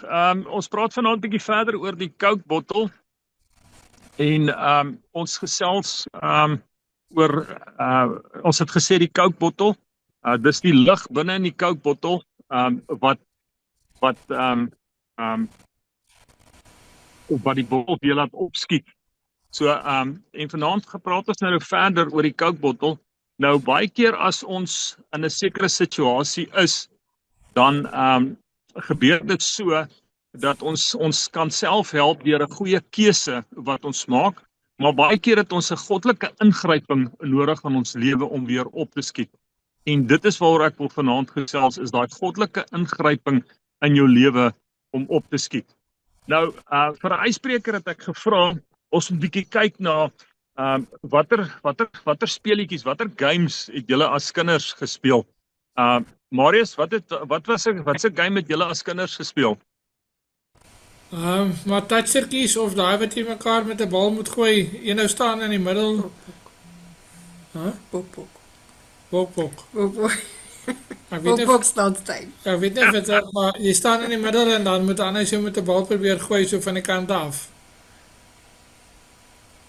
Ons praat vanaand 'n bietjie verder oor die Coke bottel en ons gesels oor ons het gesê die Coke bottel, dis die lug binne in die Coke bottel wat die bottel weer laat opskiet. So en vanaand gepraat ons nou verder oor die Coke bottel. Nou baie keer as ons in 'n sekere situasie is, dan gebeur dit so dat ons kan self help deur 'n goeie keuse wat ons maak, maar baie keer het ons 'n goddelike ingryping nodig in ons lewe om weer op te skiet. En dit is waaroor ek wil vanaand gesels, is daai goddelike ingryping in jou lewe om op te skiet. Nou, vir 'n ysbreker het ek gevra, ons moet 'n bietjie kyk na watter speletjies, watter games het julle as kinders gespeel? Marius, wat se game het julle as kinders gespeel? Maar touchertjies of daai wat jy mekaar met 'n bal moet gooi, een nou staan in die middel. Bok. Bok. Ek weet nie, Bok staan steeds. ek weet nie of dit is, maar jy staan in die middel en dan moet ander so met 'n bal probeer gooi so van die kant af.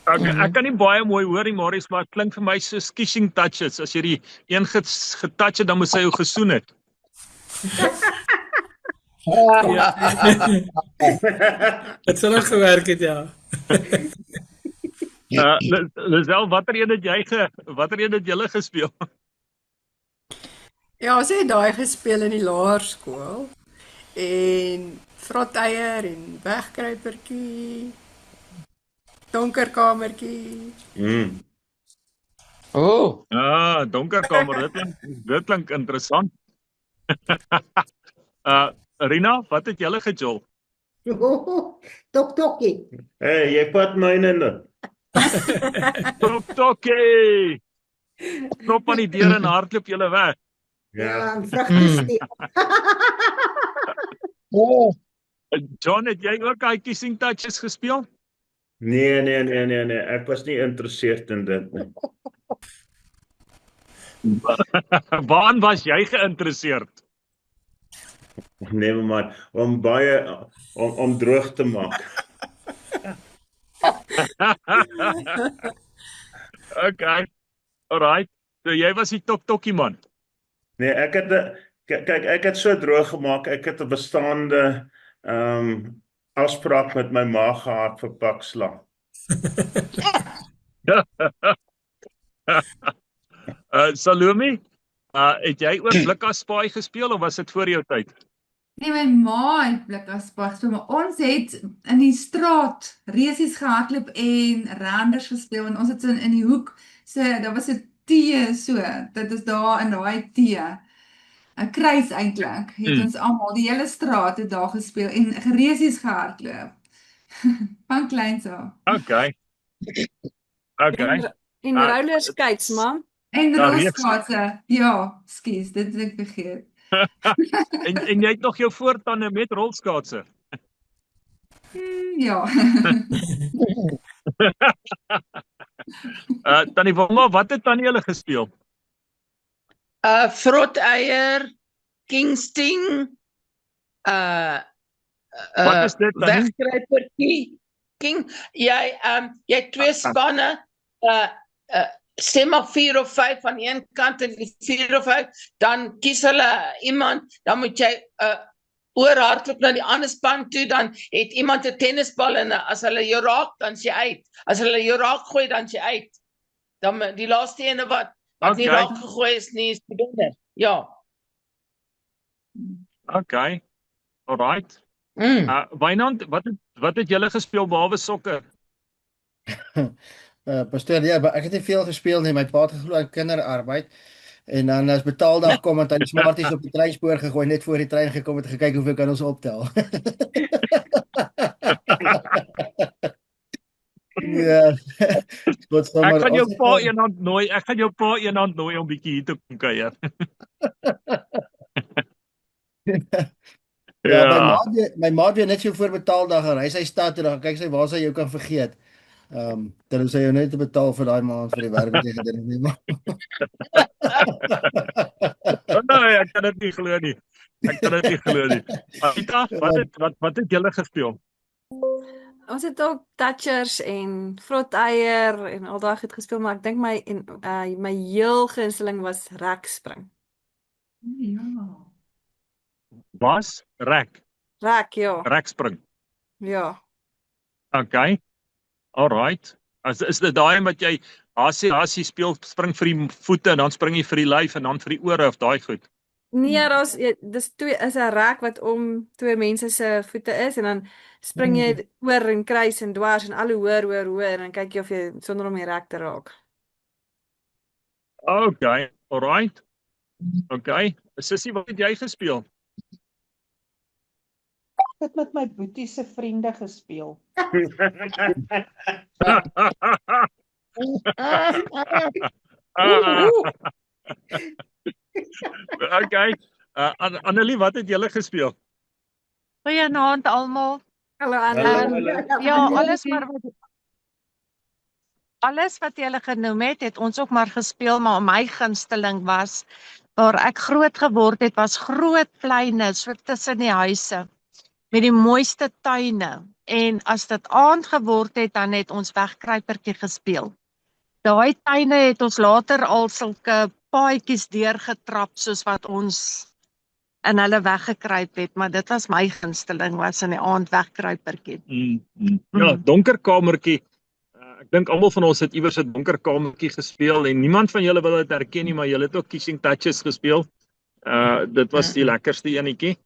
Ek kan nie baie mooi hoor nie, Marius, maar het klink vir my soos kissing touches. As jy die een getouch het, dan moet sy jou gesoen het. Het sal ook gewerk het, ja. Lisel, watter een het julle gespeel? Ja, ons het daai gespeel in die laerskool. En vroteier en wegkruipertjie. Donkerkamertjie. Donkerkamer, dit klink interessant. Rina, wat het julle gejol? Tokkie. Hey, jy vat myne nou. Tokkie! Knop aan die deur en hardloop julle weg. Ja, vrugtesteel. John, het jy ook daai kissing touches gespeel? Nee, ek was nie geïnteresseerd in dit nie. Waaraan was jy geïnteresseerd? Nee man, om droog te maak. Okay, alright. So jy was die tokkie man. Nee, ek het so droog gemaak, ek het 'n bestaande afspraak met my ma gehad vir paksla. Salome, het jy ook blikaspaai gespeel of was dit voor jou tyd? Nee, my ma het blikaspaai gespeel, maar ons het in die straat resies gehardloop en randers gespeel en ons het so in die hoek, so daar was 'n T so, dit is daar in daai T, 'n kruis eintlik, het ons almal, die hele straat het daar gespeel en resies gehardloop. Van kleins af. Okay. En roller skates, mam. En rolskaatse, ja, skus, dit het ek vergeet. En jy het nog jou voortande met rolskaatse? Ja. Tannie Wilma, wat het tannie julle gespeel? Vroteier, kingsting, Wat is dit dan? wegkruipertjie. Jy het twee spanne, stem maar 4 of 5 aan een kant en die 4 of 5, dan kies hulle iemand, dan moet jy oorhardloop na die ander span toe, dan het iemand 'n tennisbal en as hulle jou raak, dan is jy uit. As hulle jou raak gooi, dan is jy uit. Dan die laaste ene wat nie raak gegooi is nie, is die wenner. Ja. Okay, alright. Wynand, wat het julle gespeel behalwe sokker? Pastoor, ja, maar ek het nie veel gespeel nie, my pa het geglo aan kinderarbeid, en dan as betaaldag kom, het hy die smarties op die treinspoor gegooi, net voor die trein gekom het, gekyk hoeveel kan ons optel. Ja, Ek gaan jou pa eendag nooi om bietjie hier te kom kuier. Ja, my ma het weer net so voor betaaldag en hy sy stad en dan kyk sy waar sy jou kan vergeet. Dan sê jy net te betaal vir daai maand vir die werk wat jy gedoen het nie. Maar Nee, ek kan dit nie glo nie. Ek kan dit nie glo nie. Anita, wat het julle gespeel? Ons het ook touchers en vroteier en al daai goed gespeel, maar ek dink my heel gunsteling was rekspring. Ja. Was rek Ja. rekspring. Ja. Okay. Alright. Is dit daai wat jy hasie speel, spring vir die voete en dan spring jy vir die lyf en dan vir die ore of daai goed? Nee, dis is 'n rek wat om twee mense se voete is en dan spring jy oor en kruis en dwars en al hoe hoër en dan kyk jy of jy sonder om die rek te raak. Okay. Alright. Okay. Sissie, wat het jy gespeel? Ek het met my boetie se vriende gespeel. Okay. Annelie, wat het julle gespeel? Goeienaand almal. Hallo Anne. Ja, alles wat julle genoem het ons ook maar gespeel, maar my gunsteling was waar ek groot geword het, was groot pleine so tussen die huise met die mooiste tuine. En as dit aand geword het, dan het ons wegkruipertjie gespeel. Daai tuine het ons later al sulke paadjies deurgetrap soos wat ons in hulle weggekruip het, maar dit was my gunsteling, was in die aand wegkruipertjie. Ja, donker kamertjie. Ek dink almal van ons het iewers 'n donker kamertjie gespeel en niemand van julle wil dit herken nie, maar julle het ook Kissing Touches gespeel. Dit was die lekkerste enetjie.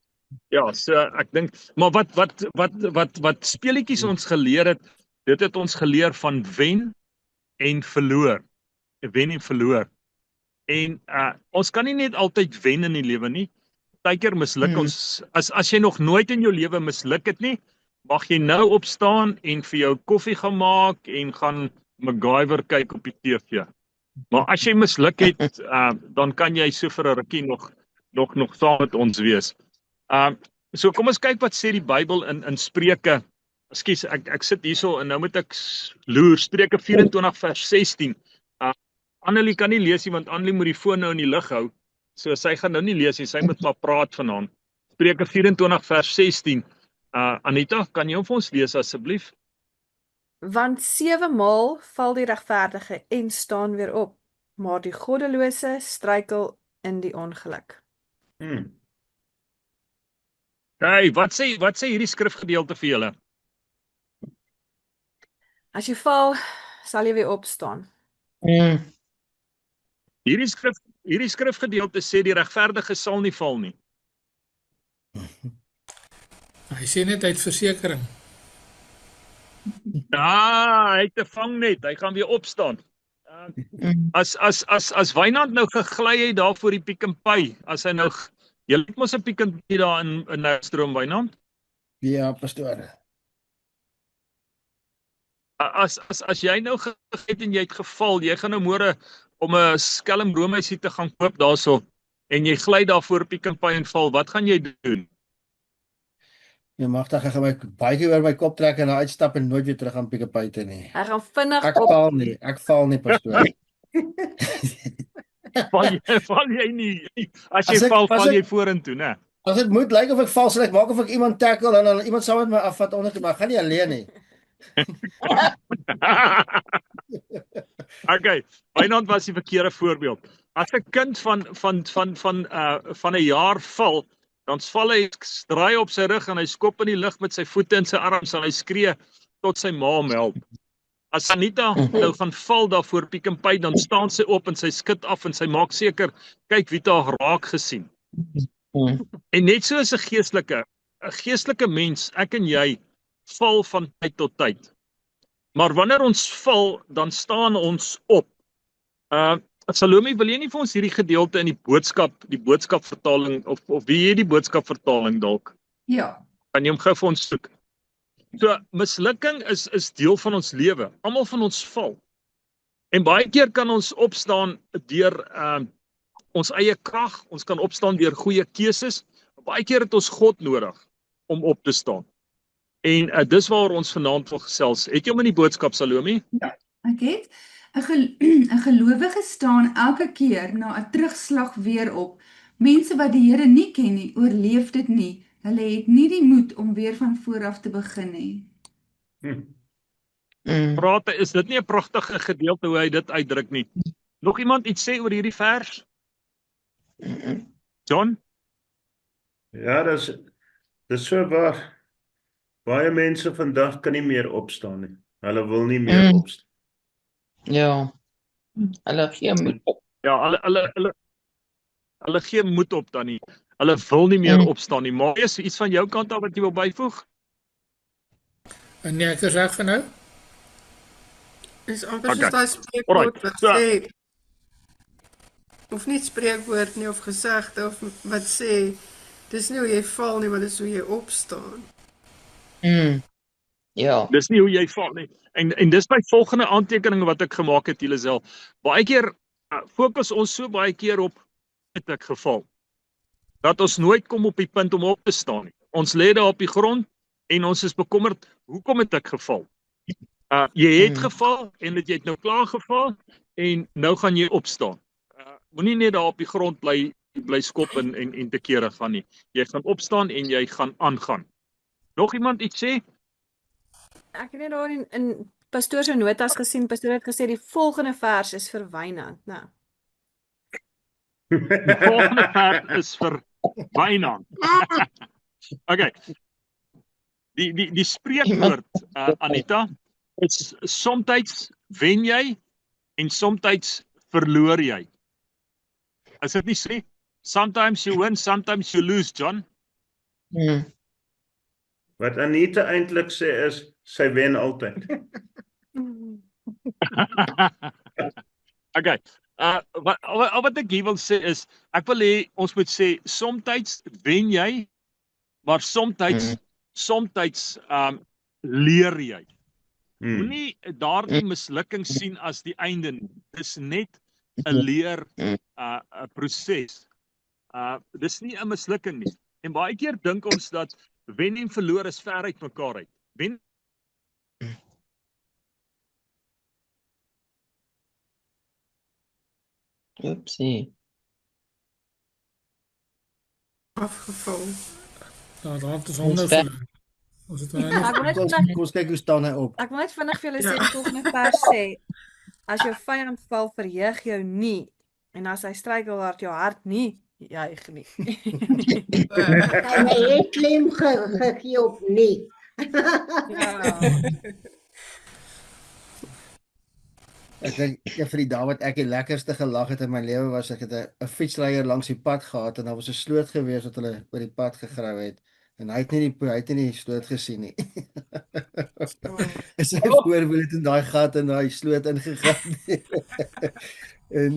Ja, so ek dink, maar wat speletjies ons geleer het, dit het ons geleer van wen en verloor. Wen en verloor. En ons kan nie net altyd wen in die lewe nie. Partykeer misluk ons. As jy nog nooit in jou lewe misluk het nie, mag jy nou opstaan en vir jou koffie gaan maak en gaan MacGyver kyk op die TV. Maar as jy misluk het, dan kan jy so vir 'n rukkie nog saam met ons wees. So kom ons kyk wat sê die Bybel in Spreuke. Ekskuus, ek sit hierso en nou moet ek loer. Spreuke 24 vers 16. Annelie kan nie lees nie want Annelie moet die foon nou in die lug hou. So sy gaan nou nie lees nie, sy moet maar praat vanaand. Spreuke 24 vers 16. Anita, kan jy vir ons lees asseblief? Want 7 maal val die regverdige en staan weer op, maar die goddelose struikel in die ongeluk. Hey, wat sê hierdie skrifgedeelte vir julle? As jy val, sal jy weer opstaan. Hierdie skrifgedeelte sê die regverdige sal nie val nie. Hy sê net hy het versekering. Hy het 'n vangnet, hy gaan weer opstaan. As Wynand nou gegly het daar voor die Pick n Pay, as hy nou, jy het mos 'n Pick n Pay daar in Nelstroom, Wynand? Ja, pastoor. As jy nou gegly het en jy het geval, jy gaan nou môre om 'n skelm roomhuisie te gaan koop daarso en jy gly daar voor Pick n Pay en val, wat gaan jy doen? Jy mag dan gaan my baie oor my kop trek en dan uitstap en nooit weer terug aan Pick n Pay te nie. Hy gaan vinnig Ek val nie, pastoor. Val jy nie. As jy val jy vorentoe, né? As dit moet lyk of ek val, sal ek maak of ek iemand tackle en dan iemand saam met my afvat onder toe, maar ek gaan nie alleen nie. Okay, Wynand was die verkeerde voorbeeld. As 'n kind van 'n jaar val, dan val hy, draai op sy rug en hy skop in die lug met sy voete en sy arms en hy skree tot sy ma hom help. As Anita nou gaan val daar voor Pick n Pay, dan staan sy op en sy skud af en sy maak seker, kyk wie het haar raak gesien. En net so is 'n geestelike mens, ek en jy, val van tyd tot tyd. Maar wanneer ons val, dan staan ons op. Salome, wil jy nie vir ons hierdie gedeelte in die boodskap vertaling, of wie het die boodskap vertaling dalk? Ja. Kan jy hom gou vir ons soek? So, mislukking is deel van ons lewe. Almal van ons val. En baie keer kan ons opstaan deur ons eie krag, ons kan opstaan deur goeie keuses. Baie keer het ons God nodig om op te staan. En dis waar ons vanaand wil gesels. Het jy hom in die boodskap, Salome? Ek het 'n gelowige staan elke keer na 'n terugslag weer op. Mense wat die Here nie ken nie, oorleef dit nie. Hulle het nie die moed om weer van voor af te begin nie. Prate, is dit nie 'n pragtige gedeelte hoe hy dit uitdruk nie? Nog iemand iets sê oor hierdie vers? John? Ja, dis so waar. Baie mense vandag kan nie meer opstaan nie. Hulle wil nie meer opstaan. Ja. Hulle gee moed op. Ja, hulle gee moed op dan nie. Hulle wil nie meer opstaan nie. Maar is iets van jou kant af wat jy wil byvoeg? En nee, ek is reg vir nou. Is amper Okay. soos daai spreekwoord Alright, wat so- sê, of nie spreekwoord nie, of gesegde, of wat sê, dis nie hoe jy val nie, maar dis hoe jy opstaan. Ja. Dis nie hoe jy val nie. En dis my volgende aantekening wat ek gemaak het, Julisel. Baie keer fokus ons so baie keer op het ek geval. Dat ons nooit kom op die punt om op te staan nie. Ons lê daar op die grond en ons is bekommerd, hoekom het ek geval? Jy het geval en jy het nou klaar geval en nou gaan jy opstaan. Moenie net daar op die grond bly skop en te kere gaan nie. Jy gaan opstaan en jy gaan aangaan. Nog iemand iets sê? Ek het net daar in pastoor se notas gesien, pastoor het gesê die volgende vers is vir Wynand, nou. Die volgende vers is vir Wynand. Okay. Die spreekwoord, Anita, is somtyds wen jy en somtyds verloor jy. Is dit nie so nie? Sometimes you win, sometimes you lose, John. Wat Anita eintlik sê is, sy wen altyd. Okay. Wat ek hier wil sê is, ek wil hê ons moet sê, somtyds wen jy, maar somtyds leer jy. Moenie daardie mislukking sien as die einde nie. Dis net 'n leer proses. Dis nie 'n mislukking nie. En baie keer dink ons dat wen en verloor is ver uit mekaar uit. Wen Oepsie. Afgeval. Nou, daar het ons hom nou verloor. Ons het nou Ek wil net Kom vinnig, ons kyk hoe staan hy op. ek wil net vinnig vir julle sê, die volgende vers sê, as jou vyand val, verheug jou nie, en as hy struikel, laat jou hart nie juig nie. En hy het klem gegee op nie. Ja. Ek dink vir die dag wat ek die lekkerste gelag het in my lewe was, ek het 'n fietsryer langs die pad gehad en daar was 'n sloot gewees wat hulle oor die pad gegrawe het. En hy het nie die sloot gesien nie. Sy voorwiel het in daai gat in daai sloot ingegaan. En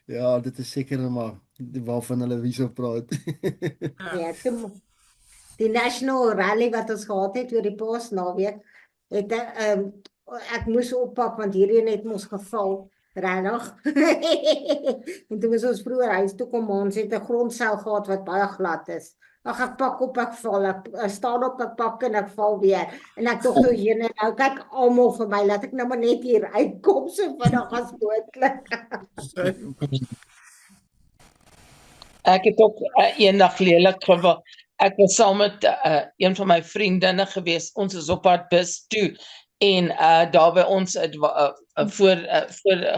ja, dit is seker maar waarvan hulle hierso praat. Ja, die National Rally wat ons gehad het oor die Paasnaweek, het ek moes oppak want hierdie het mos geval, regtig. En toe was ons vroeër huis toe kom, ons het 'n grondseil gehad wat baie glad is. Ag, ek pak op, ek val, ek staan op, ek pak en ek val weer. En ek tog toe hier en nou kyk almal vir my, laat ek nou maar net hier uitkom so vinnig as moontlik. Ek het ook eendag lelik geval. Ek was saam met een van my vriendinne gewees. Ons is op pad bus toe en daar by ons voor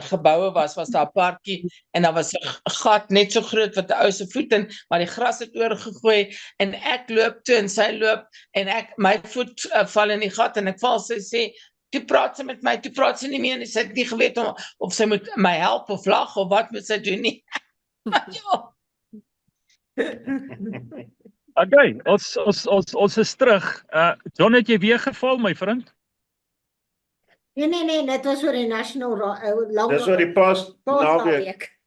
geboue was daar 'n parkie en daar was 'n gat net so groot wat 'n ou se voet in, maar die gras het oorgegooi en ek loop toe en sy loop en my voet val in die gat en ek val, sy sê, toe praat sy met my, toe praat sy nie meer en sy het nie geweet of sy moet my help of lag of wat moet sy doen nie. Ja. Okay, ons is terug. John, het jy weer geval, my vriend? Nee, dit was oor die National Dis oor die Paasnaweek.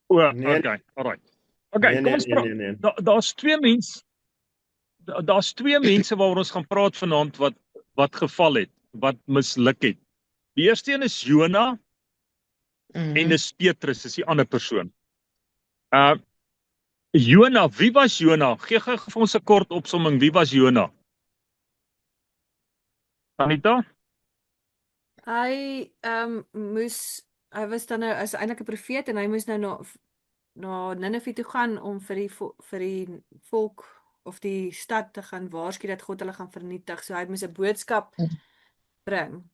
Nee. Okay, alright. Okay, kom ons praat. Nee. Daar's twee mense waaroor ons gaan praat vanaand wat geval het, wat misluk het. Die eerste een is Jona en dis Petrus, is die ander persoon. Jona, wie was Jona? Gee gou vir ons 'n kort opsomming, wie was Jona? Anita? Hy hy was dan nou as eintlik 'n profeet en hy moes nou na Ninive toe gaan om vir die volk of die stad te gaan waarsku dat God hulle gaan vernietig. So hy moes 'n boodskap bring.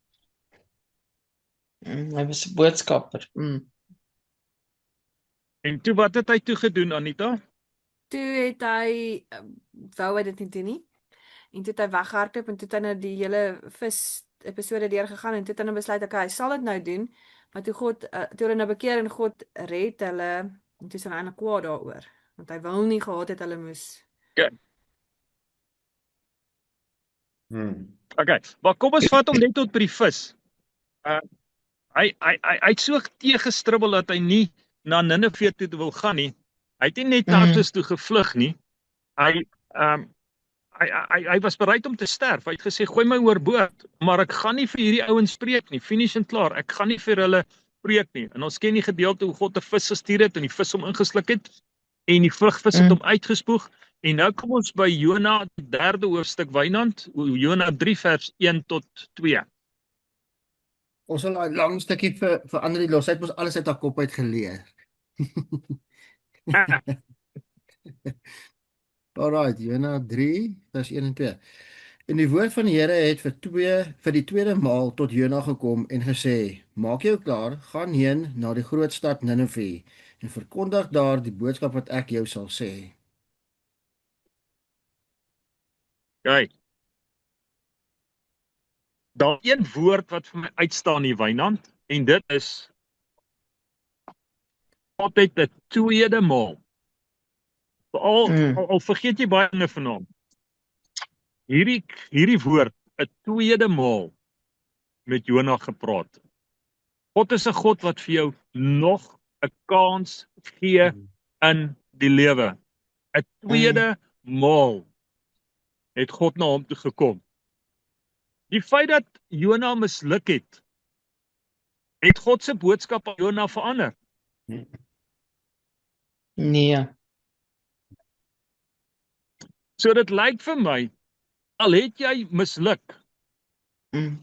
Hy was 'n boodskapper. En toe wat het hy toe gedoen, Anita? Toe het hy wou hy dit nie doen nie. En toe het hy weghardloop en toe het hy nou die hele vis episode deurgegaan en toe het hy nou besluit okay, hy sal dit nou doen, maar toe toe hulle nou bekeer en God red hulle en toe is hy eintlik kwaad daaroor, want hy wil nie gehad het hulle moes. Okay. Okay, maar kom ons vat hom net tot by die vis. Hy het so teëgestribbel dat hy nie na Ninive toe wil gaan nie. Hy het nie net Tarsus toe gevlug nie. Hy was bereid om te sterf. Hy het gesê, gooi my oorboord, maar ek gaan nie vir hierdie ouens preek nie. Finish en klaar. Ek gaan nie vir hulle preek nie. En ons ken die gedeelte hoe God 'n vis gestuur het en die vis hom ingesluk het en die vrugvis het hom uitgespoeg. En nou kom ons by Jona, die 3de hoofstuk, Wynand, Jona 3 vers 1 tot 2. Ons sal 'n lang stukkie vir Andri los. Hy het mos alles uit haar kop uit geleer. Alright, Jona 3 vers 1 en 2. En die woord van die Here het vir die tweede maal tot Jona gekom en gesê: Maak jou klaar, gaan heen na die groot stad Ninive en verkondig daar die boodskap wat ek jou sal sê. Kyk. Daar een woord wat vir my uitstaan hier, Wynand, en dit is altyd 'n tweede maal. Al vergeet jy baie dinge vanaand. Hierdie woord, 'n tweede maal met Jona gepraat. God is 'n God wat vir jou nog 'n kans gee in die lewe. 'n tweede maal het God na hom toe gekom. Die feit dat Jona misluk het God se boodskap aan Jona verander? Nee. So dit lyk vir my, al het jy misluk,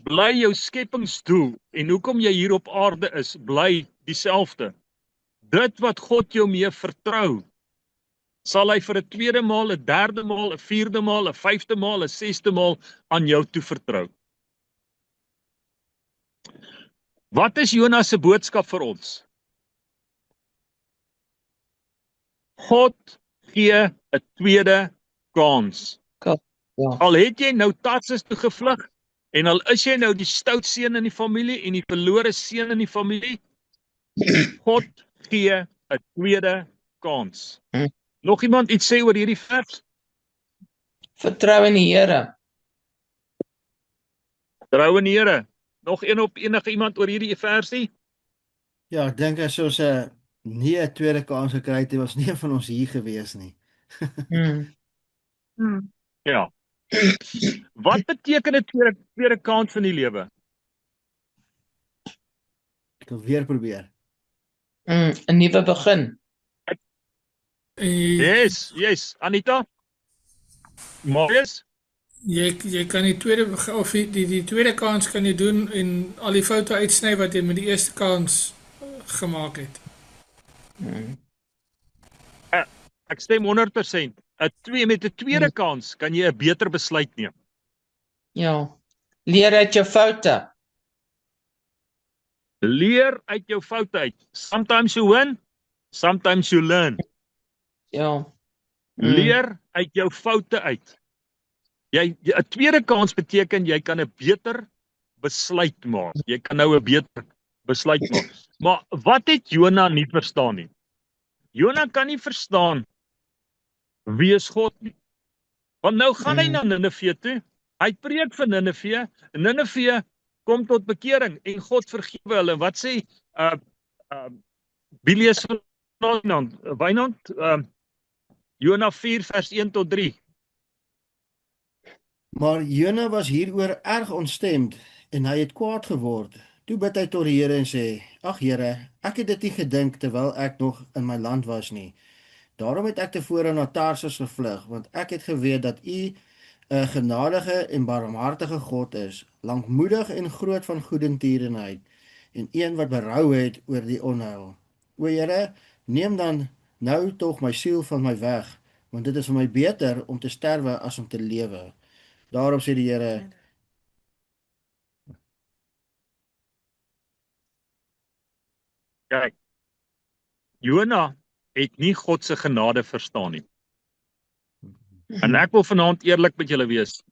bly jou skepingsdoel en hoekom jy hier op aarde is, bly dieselfde. Dit wat God jou mee vertrou, sal hy vir 'n tweede maal, 'n derde maal, 'n vierde maal, 'n vyfde maal, 'n sesde maal aan jou toevertrou. Wat is Jona se boodskap vir ons? God gee 'n tweede kans. Al het jy nou Tarsus toe gevlug en al is jy nou die stout seun in die familie en die verlore seun in die familie, God gee 'n tweede kans. Nog iemand iets sê oor hierdie vers? Vertrou in die Here. Vertrou in die Here. Nog enige iemand oor hierdie versie? Ja, ek dink as ons nie 'n tweede kans gekry het, was nie van ons hier gewees nie. Ja. Wat beteken 'n tweede kans in die lewe? Ek wil weer probeer. 'n nuwe begin. Yes, Anita? Marius? Jy kan die tweede kans kan jy doen en al die foute uitsny wat jy met die eerste kans gemaak het. Ek stem 100%. Met 'n tweede kans kan jy 'n beter besluit neem. Ja. Leer uit jou foute. Leer uit jou foute uit. Sometimes you win, sometimes you learn. Ja. Leer uit jou foute uit. 'n tweede kans beteken jy kan 'n beter besluit maak. Jy kan nou 'n beter besluit maak. Maar wat het Jona nie verstaan nie? Jona kan nie verstaan wie is God nie. Want nou gaan hy na Ninive toe. Hy preek vir Ninive. Ninive kom tot bekering en God vergewe hulle. Wat sê Bilies Wynand, Jona 4 vers 1 tot 3. Maar Jona was hieroor erg ontstemd en hy het kwaad geword. Toe bid hy tot die Here en sê: Ag Here, ek het dit nie gedink terwyl ek nog in my land was nie. Daarom het ek tevore na Tarsus gevlug, want ek het geweet dat U 'n genadige en barmhartige God is, lankmoedig en groot van goedertierenheid, en een wat berou het oor die onheil. O Here, neem dan nou tog my siel van my weg, want dit is vir my beter om te sterwe as om te lewe. Daarop sê die Here, Kyk, Jona het nie God se genade verstaan nie. En ek wil vanaand eerlik met julle wees.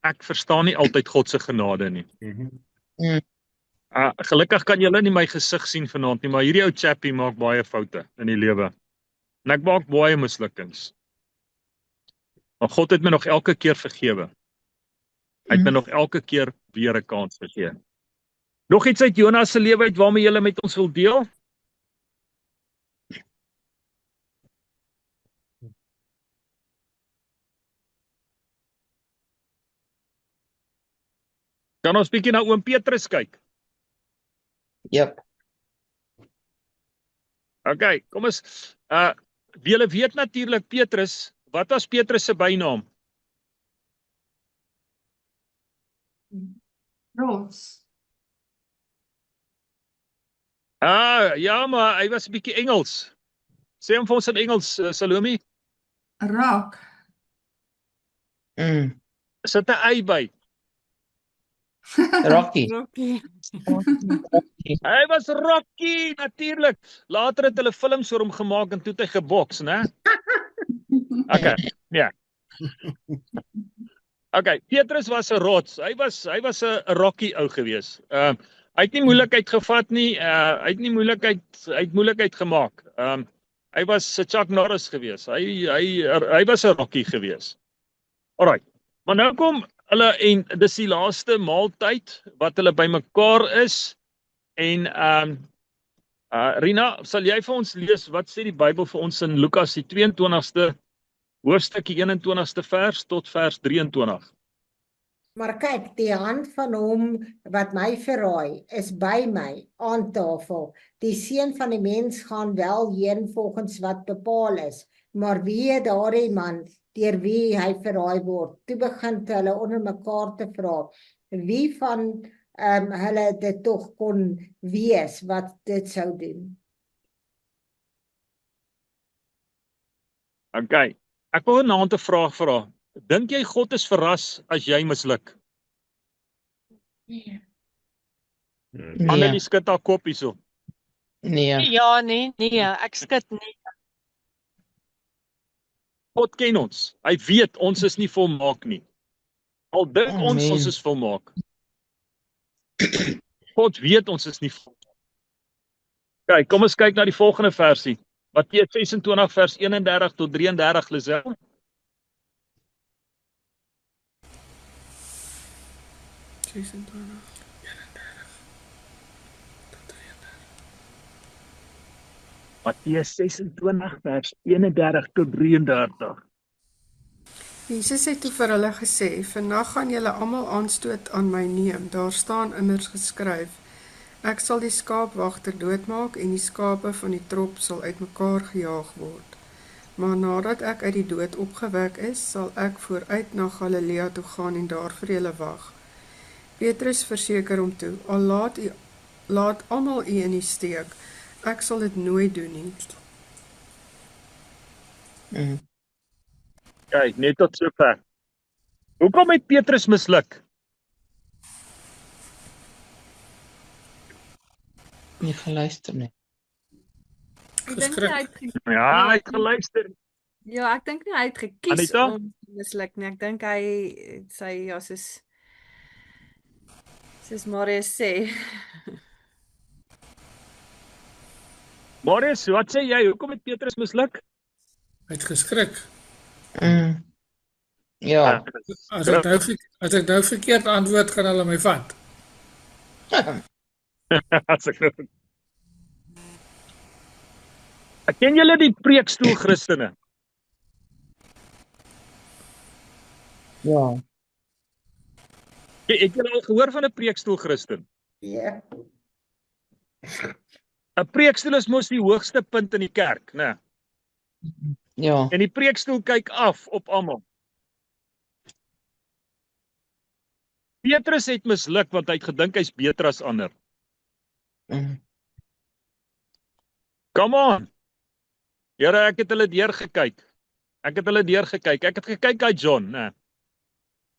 Ek verstaan nie altyd God se genade nie. Gelukkig kan julle nie my gesig sien vanaand nie, maar hierdie ou chappie maak baie foute in die lewe. En ek maak baie mislukkings. Maar God het my nog elke keer vergewe. Hy het my nog elke keer weer 'n kans gegee. Nog iets uit Jona se lewe uit waarmee julle met ons wil deel? Kan ons bietjie na oom Petrus kyk? Yep. Okay, kom ons, julle weet natuurlik Petrus, wat was Petrus se bynaam? Rots. Ja, maar hy was 'n bietjie Engels. Sê hom vir ons in Engels, Salome. Rock. Sit 'n y by. Rocky. Rocky. Hy was Rocky, natuurlik. Later het hulle films oor hom gemaak en toe het hy geboks, né? Okay, ja. Okay, Petrus was 'n rots. Hy was 'n Rocky ou gewees. Hy het nie moeilikheid gevat nie. Hy het moeilikheid gemaak. Hy was 'n Chuck Norris gewees. Hy was 'n Rocky gewees. Alright. Maar nou kom hulle en dis die laaste maaltyd wat hulle bymekaar is en Rina, sal jy vir ons lees wat sê die Bybel vir ons in Lukas die 22ste hoofstuk 21ste vers tot vers 23. Maar kyk, die hand van hom wat my verraai is by my aan tafel. Die seun van die mens gaan wel heen volgens wat bepaal is, maar wie daardie man deur wie hy verraai word? Toe begin hulle onder mekaar te vra, wie van hulle dit tog kon wees wat dit sou doen. Okay, ek wil 'n ander vraag vra. Dink jy God is verras as jy misluk? Annelie skud haar kop hierso. Nee. Ja, nee, ek skud nie. God ken ons. Hy weet ons is nie volmaak nie. Al dink ons is volmaak. God weet ons is nie volmaak. Kyk, kom ons kyk na die volgende versie. Matteus 26 vers 31 tot 33, Lisel. Matteus 26 vers 31 tot 33. Jesus het toe vir hulle gesê, "Vannag gaan julle almal aanstoot aan my neem. Daar staan immers geskryf, ek sal die skaapwagter doodmaak en die skape van die trop sal uitmekaar gejaag word. Maar nadat ek uit die dood opgewek is, sal ek vooruit na Galilea toe gaan en daar vir julle wag." Petrus verseker hom toe, "Al laat almal u in die steek, ek sal dit nooit doen nie." Kyk, net tot sover. Hoekom het Petrus misluk? Nie geluister nie. Ek dink nie hy het Ja, hy het geluister. Ja, ek dink nie hy het gekies Anita? om te misluk nie. Ek dink hy sy ja soos Marius sê. Marius, wat sê jy? Hoekom het Petrus misluk? Hy het geskrik. Ja. As ek nou verkeerd antwoord, gaan hulle my vat. Ken julle die preekstoel Christene? Ja. Het julle al gehoor van 'n preekstoel Christen? Ja. 'n Preekstoel is mos die hoogste punt in die kerk, né? Ja. En die preekstoel kyk af op almal. Petrus het misluk want hy het gedink hy's beter as ander. Come on. Here, ek het hulle deurgekyk. Ek het gekyk hy John, né?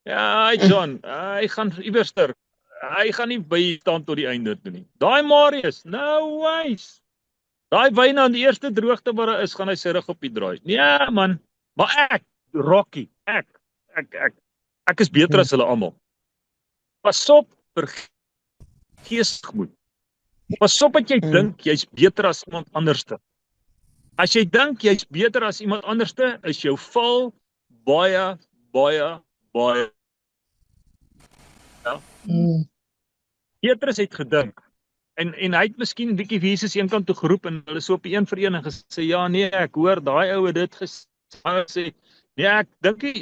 Ja, hy John, hy gaan iewerster. Hy gaan nie by staan tot die einde toe nie. Daai Marius, no ways. Daai wyn aan die eerste droogte wat daar is, gaan hy sy rug op die draai. Nee man, maar ek, Rocky, ek is beter as hulle almal. Pas op vir geestigmoed. Pas op dat jy dink jy's beter as iemand anderste. As jy dink jy's beter as iemand anderste, is jou val baie. Ja. Petrus het gedink. En hy het miskien 'n bietjie Jesus eenkant toe geroep en hulle so op een vir een en gesê, ja nee, ek hoor daai ou het dit gesê. Nee, ek dink nie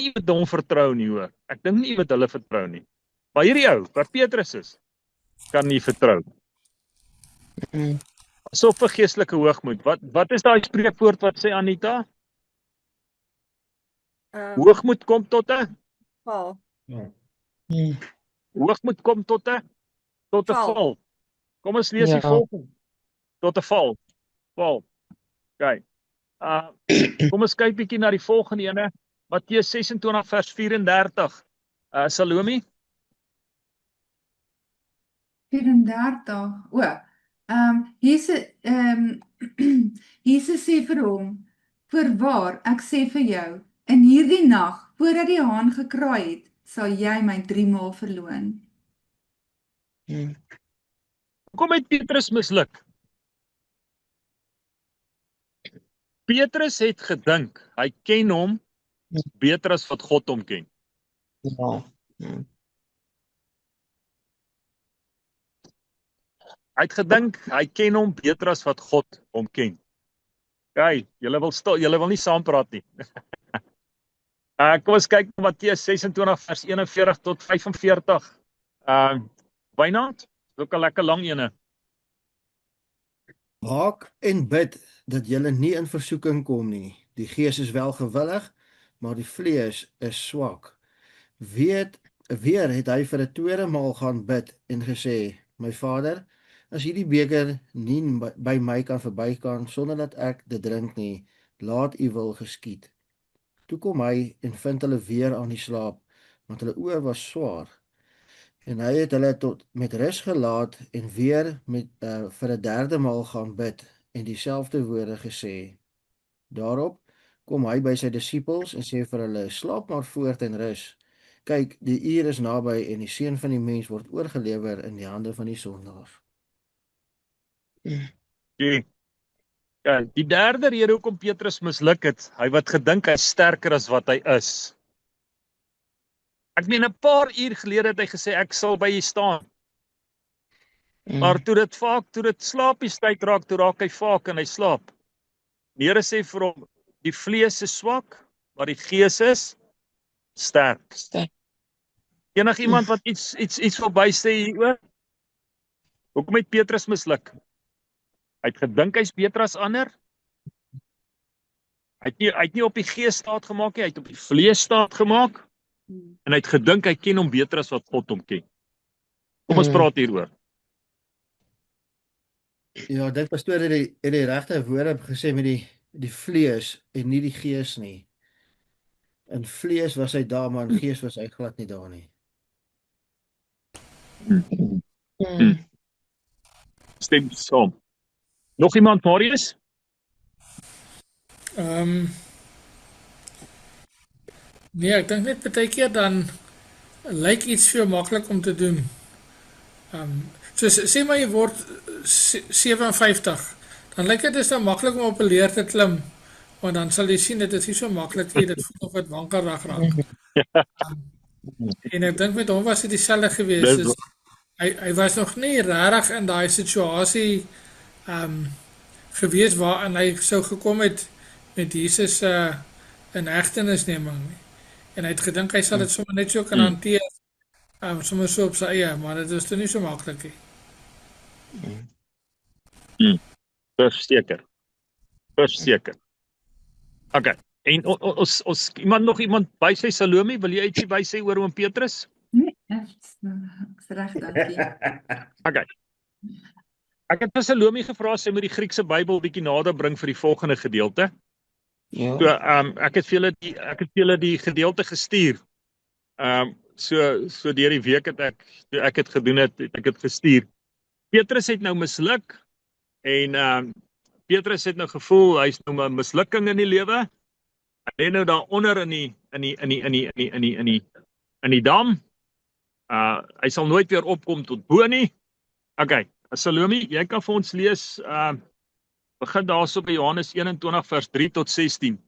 jy moet hom vertrou nie, hoor. Ek dink nie jy moet hulle vertrou nie. Maar hierdie ou, wat Petrus is, kan nie vertrou. So vir geestelike hoogmoed. Wat is daai spreekwoord wat sê Anita? Hoogmoed kom tot 'n val. Hoogmoed kom tot 'n val. Kom ons lees die volgende. Tot 'n val. Val. Okay. Kom ons kyk bietjie na die volgende ene. Matteus 26 vers 34. Salome? 34. Jesus sê vir hom, "Voorwaar, ek sê vir jou, in hierdie nag, voordat die haan gekraai het, sal jy my 3 maal verloon." Hoekom het Petrus misluk? Petrus het gedink, hy ken hom beter as wat God hom ken. Ja. Hy het gedink, hy ken hom beter as wat God hom ken. Kyk, julle wil nie saampraat nie. Kom ons kyk na Matteus 26 vers 41 tot 45. Wynand, ook 'n lekker lang ene. Waak en bid dat julle nie in versoeking kom nie. Die gees is wel gewillig, maar die vlees is swak. Weer het hy vir 'n tweede maal gaan bid en gesê, my Vader, as hierdie beker nie by my kan verbygaan sonder dat ek dit drink nie, laat u wil geskied. Toe kom hy en vind hulle weer aan die slaap, want hulle oë was swaar. En hy het hulle tot met rus gelaat en weer vir 'n derde maal gaan bid en dieselfde woorde gesê. Daarop kom hy by sy disippels en sê vir hulle, slaap maar voort en rus. Kyk, die uur is naby en die seun van die mens word oorgelewer in die hande van die sondaars. Ja, die derde rede hoekom Petrus misluk het, hy wat gedink hy is sterker as wat hy is. Ek meen 'n paar uur gelede het hy gesê ek sal by u staan. Maar toe dit slaapiestyd raak, toe raak hy vaak en hy slaap. Die Here sê vir hom, die vlees is swak, maar die gees is sterk. Enig iemand wat iets wil bysê hieroor? Hoekom het Petrus misluk? Hy het gedink hy's beter as ander. Hy het nie op die gees staat gemaak nie, hy het op die vlees staat gemaak. En hy het gedink hy ken hom beter as wat God hom ken. Kom ons praat hieroor. Ja, dit pastoor het die regte woorde gesê met die vlees en nie die gees nie. In vlees was hy daar, maar in gees was hy glad nie daar nie. Stem saam. Nog iemand, Marius? Nee, ek dink net baie keer dan lyk iets vir jou maklik om te doen. So sê maar jy word 57, dan lyk dit is dan maklik om op 'n leer te klim, want dan sal jy sien dit is nie so maklik nie, dit voel of dit wankelrig raak. En ek dink met hom was dit dieselfde gewees. Dus hy was nog nie regtig in daai situasie gewees waarin hy sou gekom het met Jesus in hegtenisneming nie. En hy het gedink hy sal dit sommer net so kan hanteer, sommer so op sy eie, maar dit is toe nie so maklik nie. Verseker. Okay. En ons nog iemand by sê Salome, wil jy ietsie by sê oor oom Petrus? Nee, ek's reg, dankie. Okay. Ek het vir Salome gevra sy moet die Griekse Bybel bietjie nader bring vir die volgende gedeelte. Ja. So ek het vir julle die gedeelte gestuur. So deur die week het ek het gedoen het ek het gestuur. Petrus het nou misluk en Petrus het nou gevoel hy's nou 'n mislukking in die lewe. Hy lê nou daaronder in die dam. Hy sal nooit weer opkom tot bo nie. Okay, Salome, jy kan vir ons lees begin daarso by Johannes 21 vers 3 tot 16.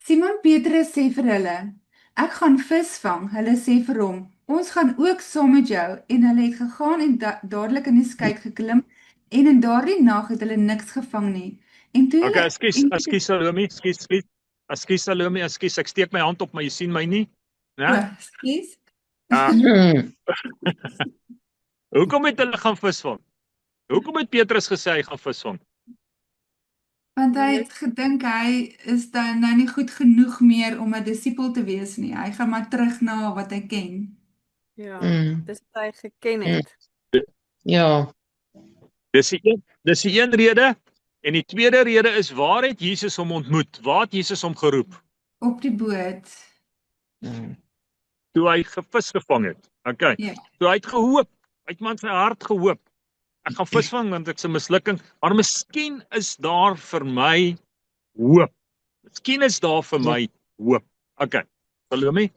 Simon Petrus sê vir hulle, ek gaan vis vang. Hulle sê vir hom, ons gaan ook saam met jou. En hulle het gegaan en dadelik in die skei geklim. En in daardie nag het hulle niks gevang nie. En toe Okay, ekskuus Salome, ekskuus Salome, ek steek my hand op, maar jy sien my nie. Né? Ekskuus. Hoekom het hulle gaan visvang? Hoekom het Petrus gesê hy gaan visvang? Want hy het gedink hy is dan nou nie goed genoeg meer om 'n disipel te wees nie. Hy gaan maar terug na wat hy ken. Ja, dis wat hy geken het. Ja. Dis die een rede. En die tweede rede is, waar het Jesus hom ontmoet? Waar het Jesus hom geroep? Op die boot. Toe hy vis gevang het. Okay. Ja. Toe hy het gehoop. Hy het man sy hart gehoop. Ek gaan visvang want ek's 'n mislukking, maar miskien is daar vir my hoop. Miskien is daar vir my hoop. Okay. Salome,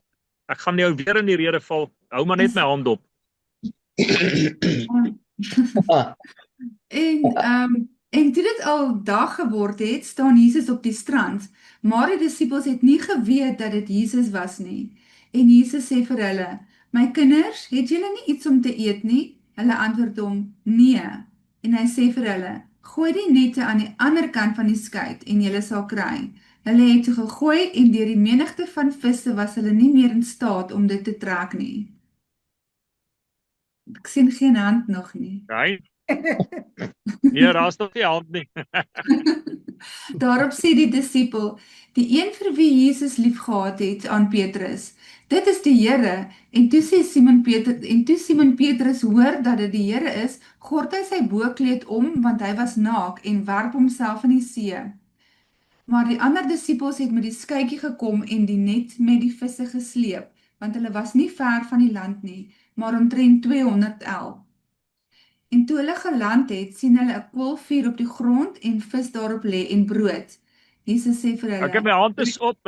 ek gaan jou weer in die rede val. Hou maar net my hand op. En toe dit al dag geword het, staan Jesus op die strand, maar die disippels het nie geweet dat dit Jesus was nie. En Jesus sê vir hulle, my kinders, het julle nie iets om te eet nie? Hulle antwoord hom, nee. En hy sê vir hulle, gooi die nette aan die ander kant van die skei en julle sal kry. Hulle het toe gegooi en deur die menigte van visse was hulle nie meer in staat om dit te trek nie. Ek sien geen hand nog nie. Nee. Nee, daar's nog nie hand nie. Daarop sê die disipel, die een vir wie Jesus liefgehad het aan Petrus, dit is die Here. En toe Simon Petrus hoor dat dit die Here is, gord hy sy boekleed om, want hy was naak en werp homself in die see. Maar die ander disipels het met die skytjie gekom en die net met die visse gesleep, want hulle was nie ver van die land nie, maar omtrent 200 el. En toe hulle geland het, sien hulle 'n koolvuur op die grond en vis daarop lê en brood. Jesus sê vir hulle, Okay, my hand is op.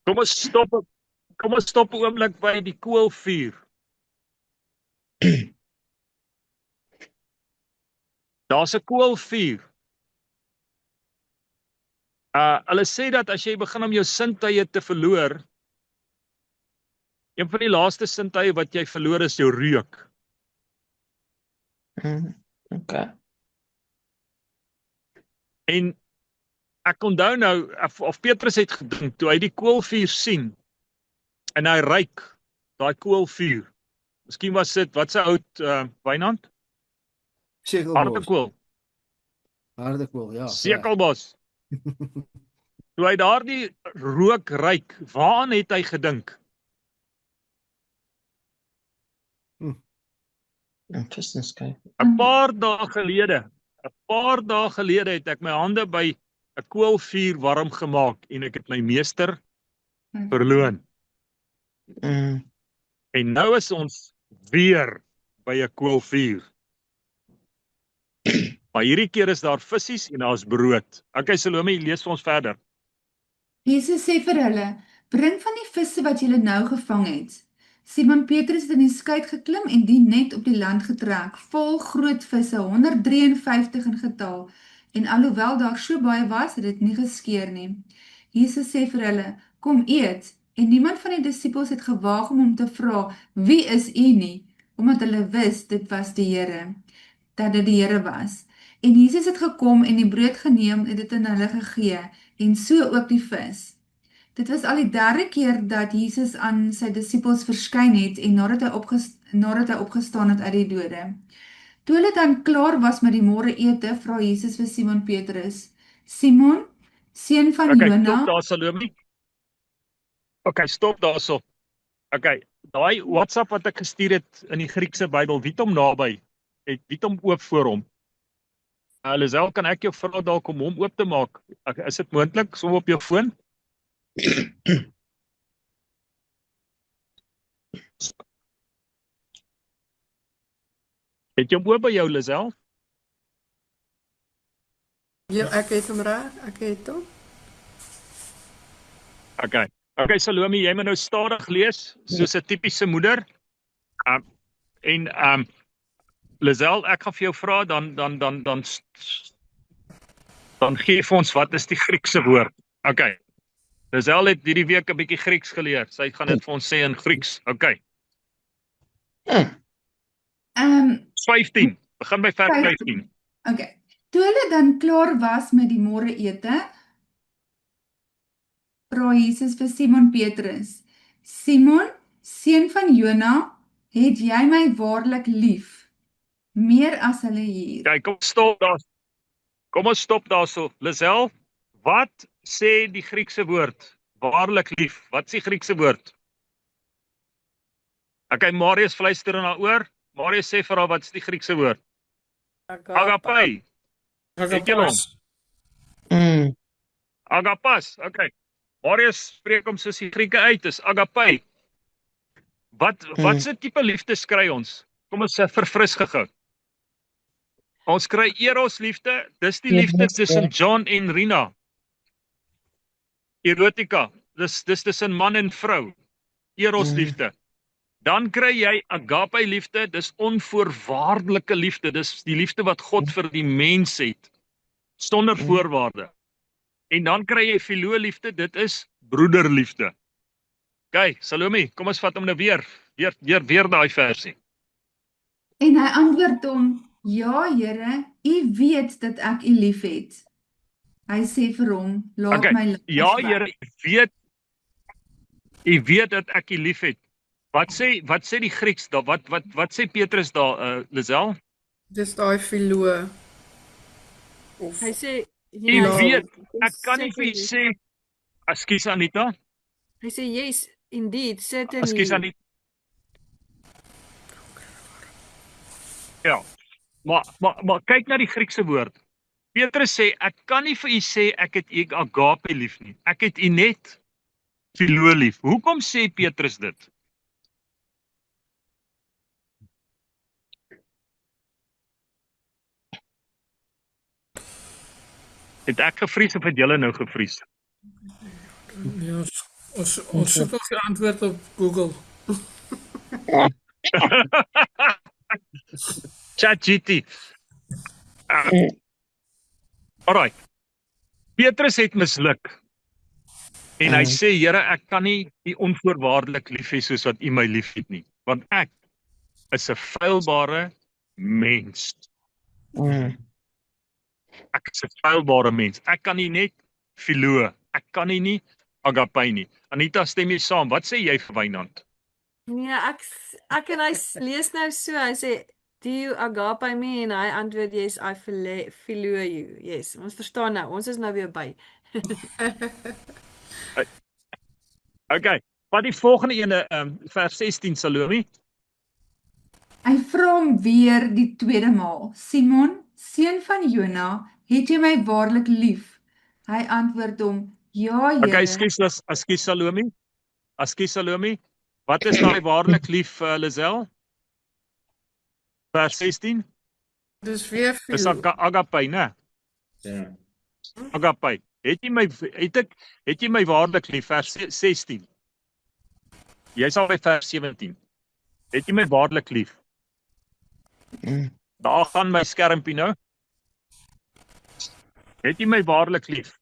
Kom ons stop 'n oomblik by die koolvuur. Daar's 'n koolvuur. Hulle sê dat as jy begin om jou sintuie te verloor, een van die laaste sintuie wat jy verloor is jou reuk. Okay. En ek onthou nou, of Petrus het gedink, toe hy die koolvuur sien, en hy ruik daai koolvuur. Miskien was dit, wat se oud Wynand? Sekelbos. Hardekool, ja. Sekelbos. Toe hy daardie rook ruik, waaraan het hy gedink? Vissenskei. 'n paar dae gelede het ek my hande by 'n koolvuur warm gemaak en ek het my meester verloon. En nou is ons weer by 'n koolvuur. Maar hierdie keer is daar visse en daar's brood. Okay, Salome, lees vir ons verder. Jesus sê vir hulle, bring van die visse wat julle nou gevang het. Simon Petrus het in die skei geklim en die net op die land getrek, vol groot visse, 153 in getal, en alhoewel daar so baie was, het dit nie geskeur nie. Jesus sê vir hulle, kom eet, en niemand van die disippels het gewaag om hom te vra, wie is u nie, omdat hulle wis, dit was die Here, dat dit die Here was. En Jesus het gekom en die brood geneem en dit aan hulle gegee, en so ook die vis. Dit was al die derde keer dat Jesus aan sy disippels verskyn het en nadat hy opgestaan het uit die dode. Toe hulle dan klaar was met die môreete, vra Jesus vir Simon Petrus: Simon, seun van Okay, Jona, stop daar Salome. Okay, stop daarso. Okay, daai WhatsApp wat ek gestuur het in die Griekse Bybel, wie het hom naby? Wie het hom oop voor hom? Lisel, kan ek jou vra dalk om hom oop te maak? Is dit moontlik so op jou foon? Het jy hom oop by jou, Lisel? Ja, ek het hom reg, ek het hom. Okay, Salome, jy moet nou stadig lees, soos 'n tipiese moeder. Lisel, ek gaan vir jou vra, dan gee vir ons wat is die Griekse woord. Okay. Lisel het hierdie week 'n bietjie Grieks geleer. Sy gaan dit vir ons sê in Grieks. Okay. 15. Begin by vers 15. Okay. Toe hulle dan klaar was met die môreete, vra Jesus vir Simon Petrus: Simon, seun van Jona, het jy my waarlik lief, meer as hulle hier? Kyk, kom ons stop daarso. Lisel, wat sê die Griekse woord? Waarlik lief. Wat is die Griekse woord? Okay, Marius fluister in haar oor. Marius sê vir haar, wat is die Griekse woord? Agapai. Het jy hom? Agapas, okay. Marius spreek hom soos die Grieke uit, is agapai. Wat se tipe liefde kry ons? Kom ons verfris gou. Ons kry eros liefde, dis die liefde tussen John en Rina. Erotika, dis tussen man en vrou. Eros liefde. Dan kry jy agape liefde, dis onvoorwaardelike liefde, dis die liefde wat God vir die mens het, sonder voorwaarde. En dan kry jy filoo liefde, dit is broederliefde. Okay, Salome, kom ons vat hom nou weer daai versie. En hy antwoord hom: Ja, Here, U weet dat ek U liefhet. Hy sê vir hom: Laat my los. Ja, Here, U weet dat ek U liefhet. Wat sê die Grieks daar? Wat sê Petrus daar, Lisel? Dis daai filoo. Of Hy sê U weet, ek kan nie vir u sê, ekskuus Anita. Hy sê yes, indeed, certainly. Ekskuus Anita. Ja. Maar kyk na die Griekse woord. Petrus sê, ek kan nie vir u sê ek het u agape lief nie. Ek het u net filoo lief. Hoekom sê Petrus dit? Het ek gevries of het julle nou gevries? Ja, ons soek ook die antwoord op Google. ChatGPT. Alright. Petrus het misluk. En hy sê, Here, ek kan nie u onvoorwaardelik lief hê soos wat u my lief het nie. Want ek is 'n feilbare mens. Ek is 'n feilbare mens. Ek kan nie net filoo. Ek kan nie agape nie. Anita, stem jy saam? Wat sê jy vir Wynand? Nee, ek en hy lees nou so, hy sê, do you agape me? En hy antwoord, yes, I filoo you. Yes, ons verstaan nou, ons is nou weer by. Okay, wat die volgende ene, vers 16, Salome. Hy vra hom weer die tweede maal: Simon, seun van Jona, het jy my waarlik lief? Hy antwoord hom: Ja, Here. Okay, ekskuus Salome. Ekskuus Salome. Wat is daai waarlik lief, Lisel? Vers 16. Dis weer Dis filoo. agape, né? Ja. Agape. Het jy my waarlik lief, vers 16. Jy sal by vers 17. Het jy my waarlik lief? Daar gaan my skermpie nou. Het jy my waarlik lief?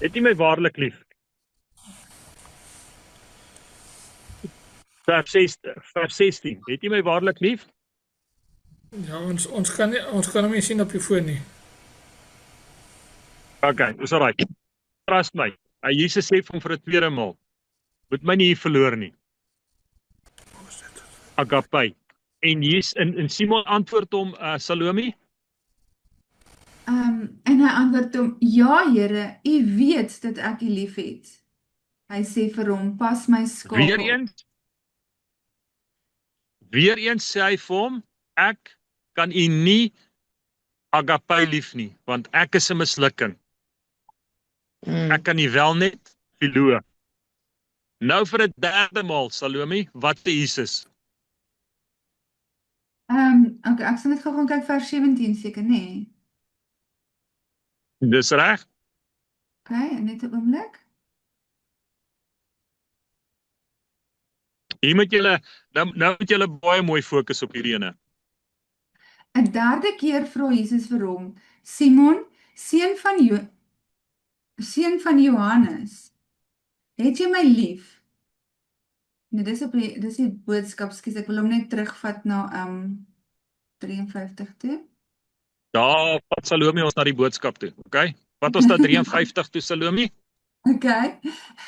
Het jy my waarlik lief? Vers 16. Het jy my waarlik lief? Ja, ons kan hom nie sien op die foon nie. Okay, dis alright. Trust my. Jesus sê vir hom vir 'n tweede maal. Moet my nie hier verloor nie. Agape. En hier's in Simon antwoord hom, Salome, En hy antwoord hom, ja Here, u weet dat ek u liefhet. Hy sê vir hom, pas my skape op. weer eens sê hy vir hom, ek kan u nie agape lief nie, want ek is 'n mislukking. Ek kan nie wel net Philo. Nou vir 'n derde maal, Salome, wat sê Jesus? Okay, ek sal net gou gaan kyk vers 17 seker, nê? Dis reg? Okay, net 'n oomblik. Hier moet julle nou moet julle baie mooi fokus op hierdie ene. 'n derde keer vra Jesus vir hom, Simon, seun van Johannes, het jy my lief? Nee, dis die boodskap, skus, ek wil hom net terugvat na 53 toe. Daar vat Salome ons na die boodskap toe, okay? Wat ons na 53 toe, Salome? Okay,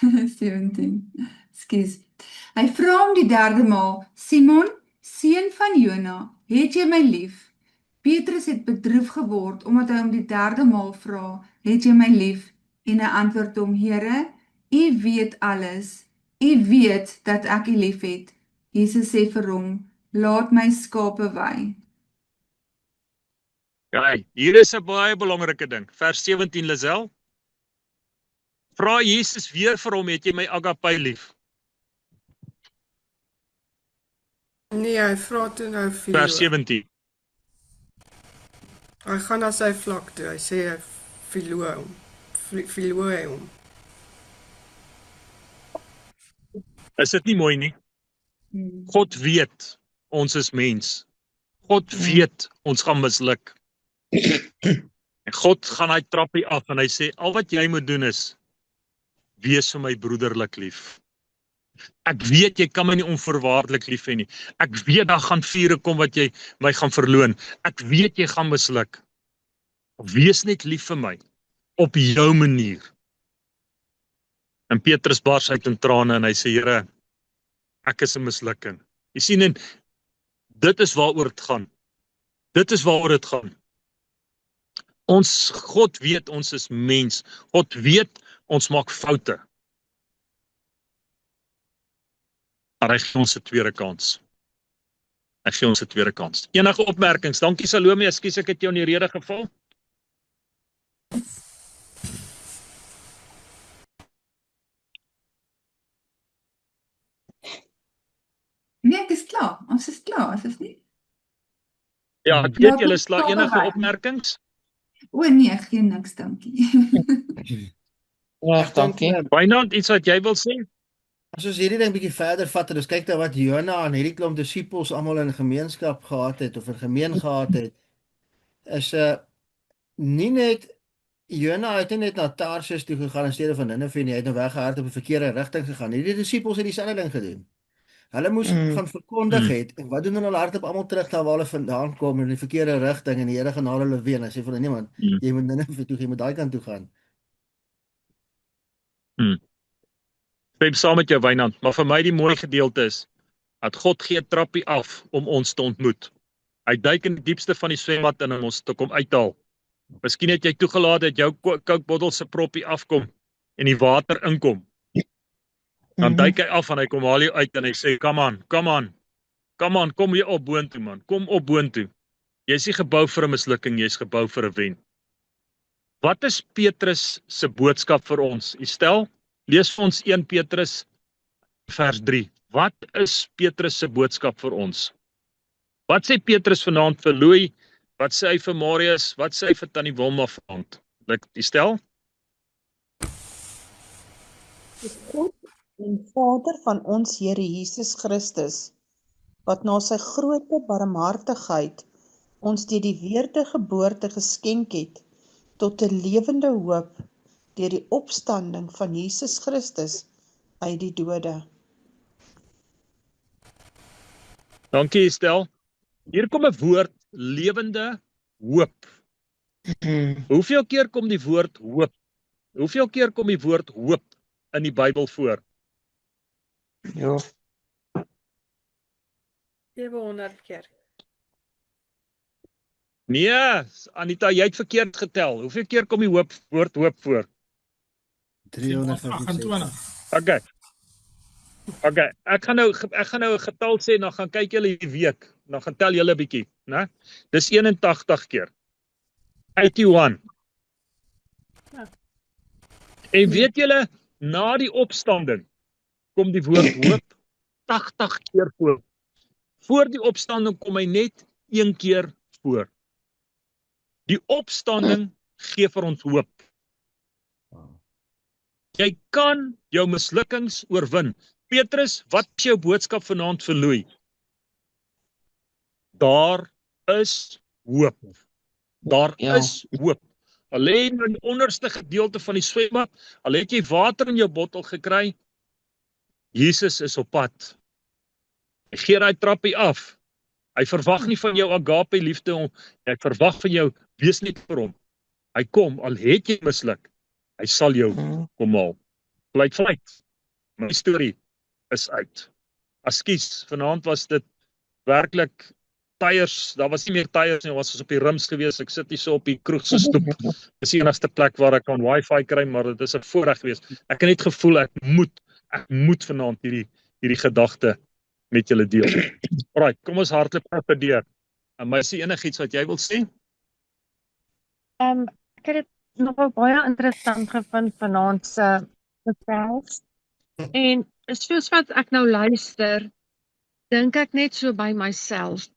17, skus. Hy vra hom die derde maal, Simon, seun van Jona, het jy my lief? Petrus het bedroef geword, omdat hy hom die derde maal vra, het jy my lief? En hy antwoord hom, Here, u weet alles, u weet dat ek u lief het. Jesus sê vir hom, laat my skape wei. Okay, hier is 'n baie belangrike ding. Vers 17, Lisel. Vra Jesus weer vir hom, het jy my agape lief? Nee, hy vra toe nou Philo. Vers 17. Hy gaan na sy vlak toe, hy sê hy Philo hom. Is dit nie mooi nie? God weet, ons is mens. God weet, ons gaan misluk. En God gaan hy trappie af en hy sê, al wat jy moet doen is, wees vir my broederlik lief. Ek weet, jy kan my nie onvoorwaardelik lief hê nie. Ek weet, daar gaan vure kom wat jy my gaan verloon. Ek weet, jy gaan misluk. Wees net lief vir my, op jou manier. En Petrus bars uit in trane en hy sê, Here, ek is 'n mislukking. Jy sien, en dit is waaroor dit gaan. Dit is waaroor dit gaan. God weet, ons is mens. God weet, ons maak foute. Maar hy gee ons 'n tweede kans. Hy gee ons 'n tweede kans. Enige opmerkings? Dankie Salome, ekskuus ek het jou in die rede geval. Nee, ek is klaar. Ons is klaar, is dit nie? Ja, ek weet julle sla enige opmerkings? O nee, geen niks, dankie. Ja, dankie. Wynand, iets wat jy wil sê? As ons hierdie ding bietjie verder vat en ons kyk na wat Jona en hierdie klomp disippels almal in gemeenskap gehad het of in gemeen gehad het, is nie net Jona het nie net na Tarsus toe gegaan in steede van Ninive nie, hy het nou weggehardloop op 'n verkeerde rigting gegaan. Hierdie disippels het dieselfde ding gedoen. Hulle moes gaan verkondig het, en wat doen hulle hardloop almal terug na waar hulle vandaan kom in die verkeerde rigting en die Here gaan haal hulle weer en hy sê vir hulle, nee man, jy moet Ninive toe, jy moet daai kant toe gaan. Ek saam met jou Wynand, maar vir my die mooi gedeelte is, dat God gee trappie af om ons te ontmoet. Hy duik in die diepste van die swembad in om ons te kom uithaal. Miskien het jy toegelaat dat jou kookbottel se proppie afkom en die water inkom. Dan duik hy af en hy kom haal jou uit en hy sê, come on, kom hier op boontoe man, kom op boontoe. Jy is nie gebou vir 'n mislukking, jy is gebou vir 'n wen. Wat is Petrus se boodskap vir ons? Stel, lees vir ons 1 Petrus vers 3. Wat is Petrus se boodskap vir ons? Wat sê Petrus vanaand vir Louis? Wat sê hy vir Marius? Wat sê hy vir Tannie Wilma vanaand? Stel? God en Vader van ons Here Jesus Christus, wat na sy groote barmhartigheid ons deur die wedergeboorte geskenk het tot 'n lewende hoop deur die opstanding van Jesus Christus uit die dode. Dankie Estel. Hier kom 'n woord, lewende hoop. Hoeveel keer kom die woord hoop? Hoeveel keer kom die woord hoop in die Bybel voor? Ja. 700 keer. Nee, Anita, jy het verkeerd getel. Hoeveel keer kom die woord hoop voor? 365. Okay. Ek gaan nou 'n getal sê en dan gaan kyk julle die week. Dan gaan tel julle 'n bietjie, né? Dis 81 keer. 81. Ja. En weet julle, na die opstanding kom die woord hoop 80 keer voor. Voor die opstanding kom hy net 1 keer voor. Die opstanding gee vir ons hoop. Jy kan jou mislukkings oorwin. Petrus, wat is jou boodskap vanaand vir Louis? Daar is hoop. Daar is hoop. Al lê jy in die onderste gedeelte van die swembad, al het jy water in jou bottel gekry, Jesus is op pad. Hy gee daai trappie af. Hy verwag nie van jou agape liefde, hy verwag van jou, wees net vir hom. Hy kom, al het jy misluk, hy sal jou kom haal. Fluit. My storie is uit. Ekskuus, vanaand was dit werklik tyres, daar was nie meer tyres nie, was ons op die rims gewees, ek sit hier so op die kroeg se stoep. Dis die enigste plek waar ek kan wifi kry, maar dit is 'n voorreg gewees. Ek het net gevoel, ek moet vanaand hierdie gedagte met julle deel. Alright, kom ons hardloop vir deur. Maar is daar enigiets wat jy wil sê? Ek het dit nogal baie interessant gevind vanaand se gesels. En soos wat ek nou luister, dink ek net so by myself.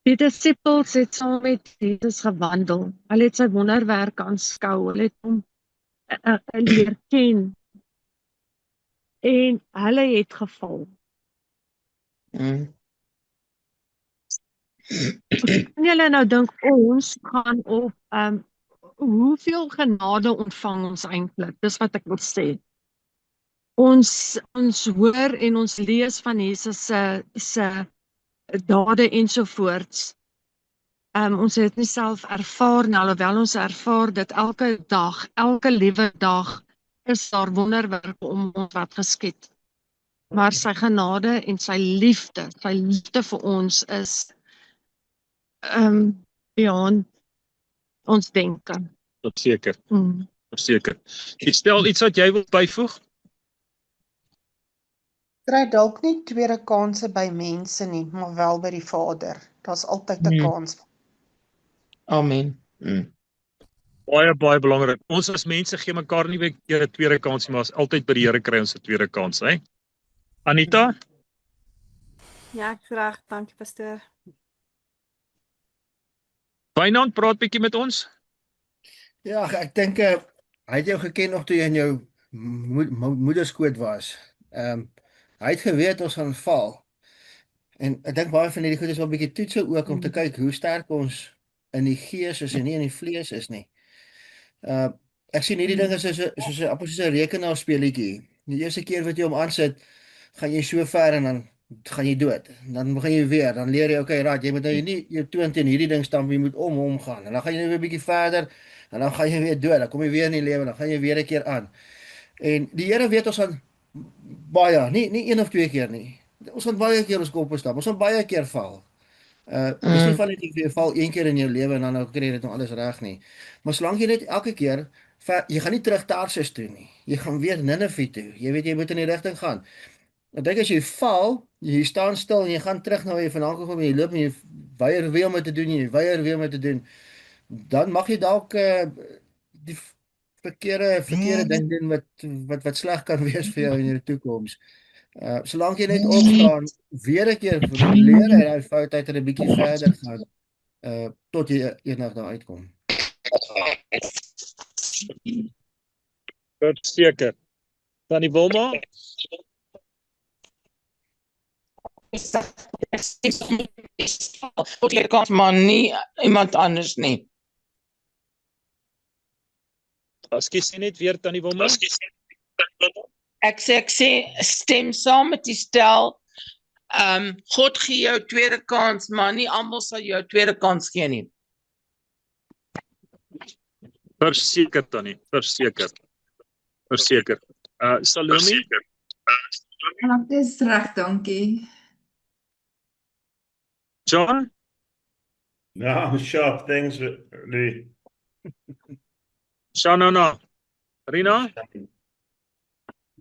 Die disippels het saam met Jesus gewandel. Hulle het sy wonderwerke aanskou, hulle het hom leer ken. En hulle het geval. Kan julle nou dink ons gaan op hoeveel genade ontvang ons eintlik? Dis wat ek wil sê. Ons hoor en ons lees van Jesus se dade ensovoorts. Ons het nie self ervaar nie, alhoewel ons ervaar dat elke dag, elke liewe dag is daar wonderwerke om ons wat geskied. Maar sy genade en sy liefde vir ons is beyond ons denke. Verseker. Verseker. Ek stel iets wat jy wil byvoeg? Kry dalk nie tweede kanse by mense nie, maar wel by die Vader. Daar's altyd 'n kans. Amen. Baie belangrik. Ons as mense gee mekaar nie weer 'n tweede kans nie, maar altyd by die Here kry ons 'n tweede kans, hè? Anita? Ja, ek reg, dankie pastoor. Wynand, praat bietjie met ons. Ja, ek dink hy het jou geken nog toe jy in jou moederskoot was. Hy het geweet ons gaan val. En ek dink baie van hierdie goed is wel 'n bietjie toetse ook om te kyk hoe sterk ons in die gees is en nie in die vlees is nie. Ek sien hierdie dinge soos 'n rekenaarspeletjie. Die eerste keer wat jy hom aansit, gaan jy so ver en dan gaan jy dood. Dan begin jy weer, dan leer jy okay, jy moet nou nie jou toon teen hierdie ding stamp, jy moet om hom gaan. En dan gaan jy weer 'n bietjie verder en dan gaan jy weer dood. Dan kom jy weer in die lewe, dan gaan jy weer 'n keer aan. En die Here weet ons gaan baie, nie 1 of 2 keer nie. Ons gaan baie keer ons kop stap. Ons gaan baie keer val. Dis nie van net jy val 1 keer in jou lewe en dan nou kry jy dit nou alles reg nie. Maar solank jy net elke keer jy gaan nie terug Tarsus toe nie. Jy gaan weer Ninive toe. Jy weet jy moet in die rigting gaan. Ek dink as jy val, jy staan stil en jy gaan terug na waar jy vandaan gekom het, jy loop en jy weier weer om te doen, dan mag jy dalk die verkeerde ding doen wat sleg kan wees vir jou in jou toekoms. Solank jy net opstaan, weer 'n keer leer hy daai fout uit en 'n bietjie verder gaan tot jy eendag daar uitkom. Verseker. Tannie Wilma? Jy kan maar nie iemand anders nie. Ekskuus net weer Tannie Wilma. Ek sê stem saam met die stel. God gee jou tweede kans, maar nie almal sal jou tweede kans gee nie. Verseker Tannie, verseker. Salome? Dis reg, dankie. John? No, I'm sharp. Thanks, Louis. Shanana. Rina?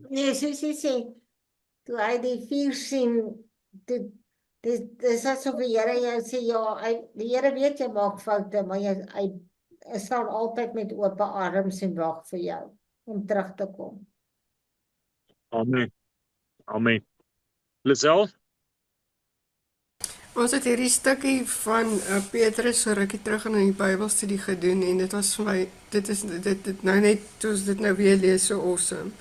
Nee, soos jy sê, toe hy die vuur sien, dis asof die Here jou sê, ja, die Here weet jy maak foute, maar hy staan altyd met oop arms en wag vir jou om terug te kom. Amen. Amen. Lisel? Ons het hierdie stukkie van Petrus so rukkie terug in die Bybelstudie gedoen en dit was vir my, dit nou net, toe ons dit nou weer lees, so awesome.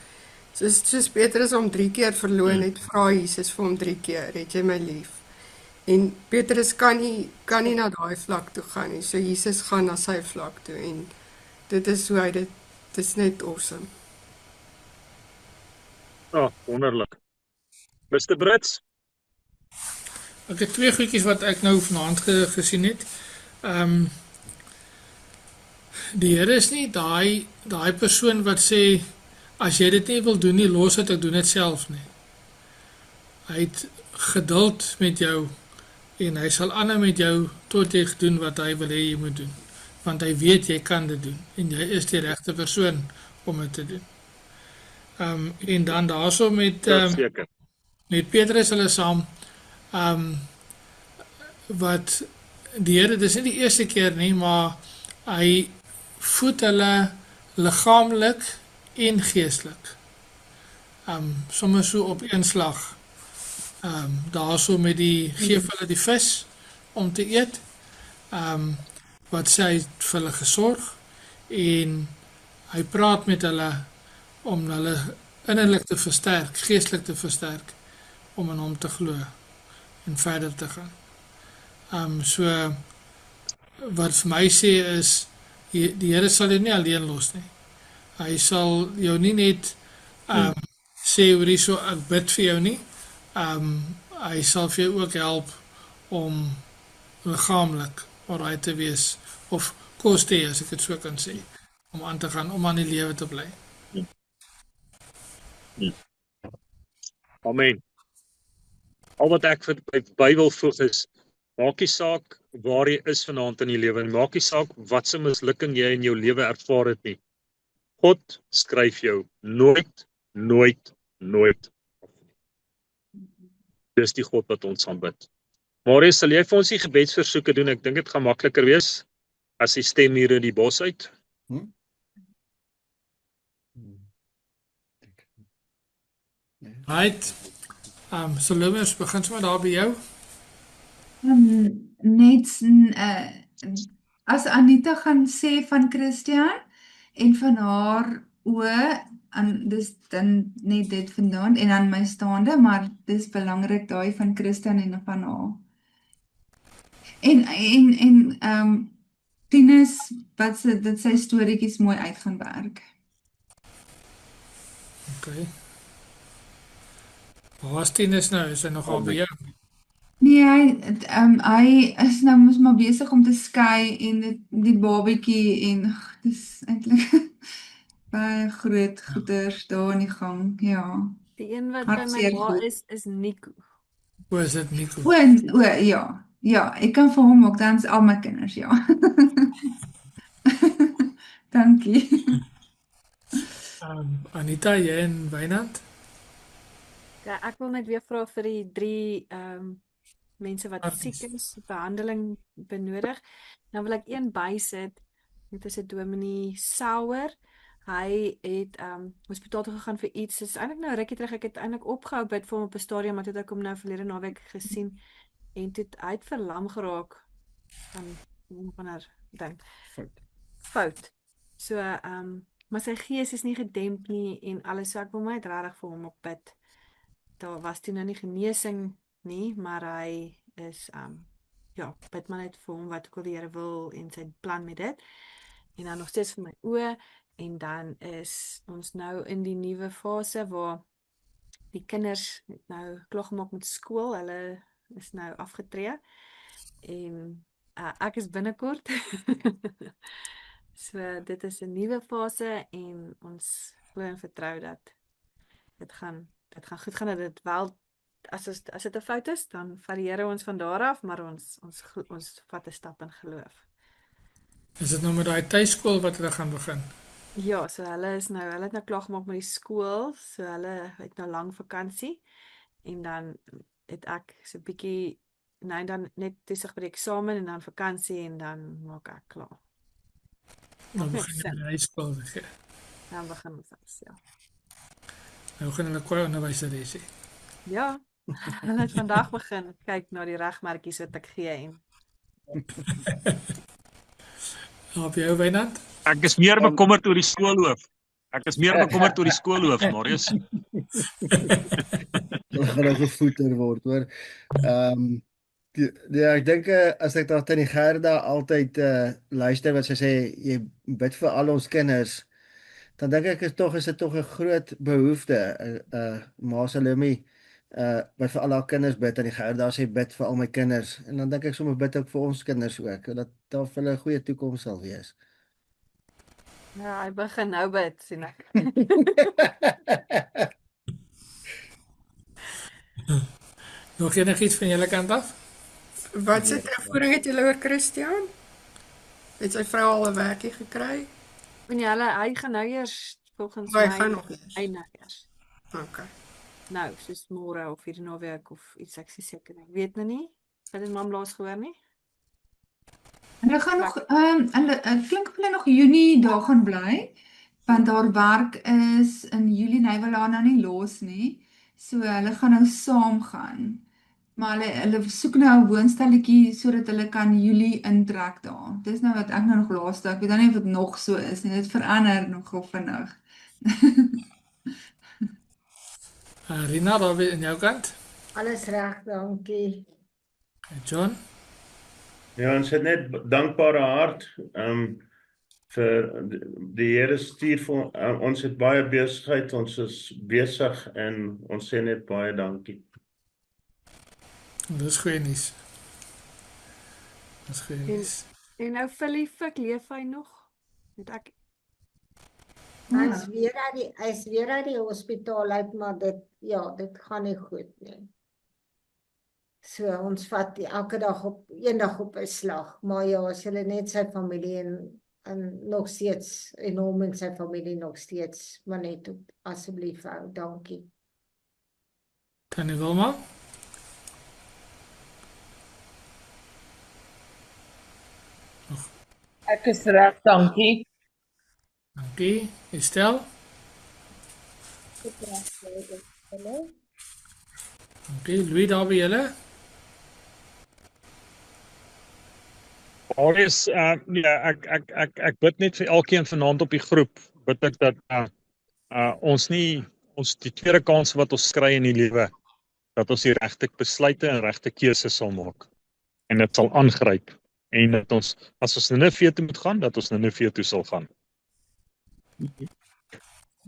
Soos Petrus hom 3 keer verloon het, vra Jesus vir hom 3 keer, het jy my lief? En Petrus kan nie na daai vlak toe gaan nie, so Jesus gaan na sy vlak toe en dit is hoe hy dit is net awesome. Wonderlik. Mr. Brits? Ek het 2 goedjies wat ek nou vanaand gesien het. Die Here is nie daai persoon wat sê, as jy dit nie wil doen nie, los het, ek doen dit self nie. Hy het geduld met jou en hy sal aanhou met jou tot jy doen wat hy wil hê jy moet doen. Want hy weet jy kan dit doen en jy is die regte persoon om dit te doen. En dan daarso met Petrus hulle saam, wat die Here, dis nie die eerste keer nie, maar hy voed hulle liggaamlik en geestelik. Soms so op een slag. Daarso met geef hulle die vis om te eet, wat sy het vir hulle gesorg, en hy praat met hulle om hulle innerlik te versterk, geestelik te versterk, om in hom te glo en verder te gaan. So wat vir my sê is, die Here sal jou nie alleen los nie. Hy sal jou nie net sê hoor hierso, ek bid vir jou nie. Hy sal vir jou ook help om liggaamlik oral te wees, of kos te hê, as ek dit so kan sê, om aan te gaan, om aan die lewe te bly. Amen. Al wat ek vir die Bybel voeg is, maak nie saak waar jy is vanaand in die lewe, maak nie saak wat se mislukking jy in jou lewe ervaar het nie. God skryf jou nooit. Dis die God wat ons aanbid. Marius, sal jy vir ons die gebedsversoeke doen? Ek dink dit gaan makliker wees as die stem hier in die bos uit. Right. Salome, ons begin sommer daar by jou. Net as Anita gaan sê van Christian en van haar dis dan net dit vandaan en aan my staande, maar dis belangrik daai van Christian en van haar. En Tinus wat dit sy storieetjies mooi uit gaan werk. Okay. Waar is Tinus nou? Is hy nog al by jou? Nee, hy is nou mos maar besig om te skei en die babatjie en dis eintlik baie groot goeders daar in die gang, ja. Die een wat by my ma is Nico. O, is dit Nico? Ja, ek kan vir hom ook dans al my kinders, ja. Dankie. Anita, jy en Wynand? Ja, ek wil net weer vra vir die 3 mense wat siek is, behandeling benodig. Nou wil ek een bysit, dit is 'n Dominee Sauer. Hy het hospitaal toe gegaan vir iets. Dit is eintlik nou rukkie terug. Ek het eintlik opgehou by vir hom op 'n stadium, maar toe het ek hom nou verlede naweek gesien en toe hy het verlam geraak van haar ding. Fout. So maar sy gees is nie gedemp nie en alles, so ek wil my regtig vir hom op bid. Daar was toe nou nie genesing nie, maar hy is bid maar net vir hom wat ook al die Here wil en sy plan met dit. En dan nog steeds vir my oë. En dan is ons nou in die nuwe fase waar die kinders nou klaar gemaak met skool. Hulle is nou afgetree en ek is binnekort. So dit is 'n nuwe fase en ons glo en vertrou dat dit gaan dit gaan goed gaan, dat dit wel, as dit 'n fout is, dan vat die Here ons van daar af, maar ons vat 'n stap in geloof. Is dit nou met daai tuiskool wat hulle gaan begin? Ja, so hulle het nou klaar gemaak met die skool, so hulle het nou lang vakansie, en dan het ek so 'n bietjie, nou dan net toesig by die eksamen, en dan vakansie, en dan maak ek klaar. Dan Maak net begin jy sin. die huiskool. Dan begin ons huis, ja. Nou gaan hulle kwai onderwyseres hê. Ja, hulle het vandag begin kyk na die regmerkies wat ek gee, en Op jou, Wynand? Ek is meer bekommerd oor die skoolhoof. Ek is meer bekommerd oor die skoolhoof, Marius. Hulle gaan nou gevoeter word, hoor. Ja, ek dink as ek daar tannie Gerda altyd luister wat sy sê, jy bid vir al ons kinders, dan dink ek is dit tog 'n groot behoefte. Ma Salome wat vir al haar kinders bid, tannie Gerda sê bid vir al my kinders, en dan dink ek sommer bid ook vir ons kinders ook, dat daar vir hulle 'n goeie toekoms sal wees. ja, hy begin nou bid, sien ek. Nog enigiets van julle kant af? Wat se terugvoering het julle oor Christian? Het sy vrou al 'n werkie gekry? En ja, hy gaan nou eers, volgens Hy my, gaan nog eers. hy nou eers. Okay. Nou, soos môre of hierdie naweek of iets, ek is seker nie. Ek weet nou nie. Het dit mam laas gehoor nie? Hulle gaan nog, het klink of hulle nog Junie daar gaan bly, want haar werk is in Julie, en hy wil haar nou nie los nie, so hulle gaan nou saam gaan. Maar hulle soek nou 'n woonstelletjie sodat hulle kan Julie intrek daar. Dis nou wat ek nou nog laaste, ek weet nou nie of dit nog so is nie, dit verander nogal vinnig. Rina, daar weer aan jou kant? Alles reg, dankie. John? Ja, ons het net dankbare hart vir die Here stuur vir ons het baie besigheid, ons is besig en ons sê net baie dankie. Dis goeie nuus. Dis goeie nuus. En nou Philip, leef hy nog? Weet ek. Hy is weer uit die hospitaal uit, maar dit gaan nie goed nie. So ons vat elke dag eendag op 'n slag, maar ja, as hulle net sy familie en nog steeds enorm en sy familie nog steeds, maar net op asseblief hou, dankie. Tannie Wilma? Ek is reg, dankie. Dankie. Estel? Dankie. Louis, daar by julle? Marius, ek bid net vir elkeen vanaand op die groep, bid ek dat ons die tweede kans wat ons kry in die lewe, dat ons die regte besluite en regte keuses sal maak en dit sal aangryp en dat ons, as ons Ninive toe moet gaan, dat ons Ninive toe sal gaan.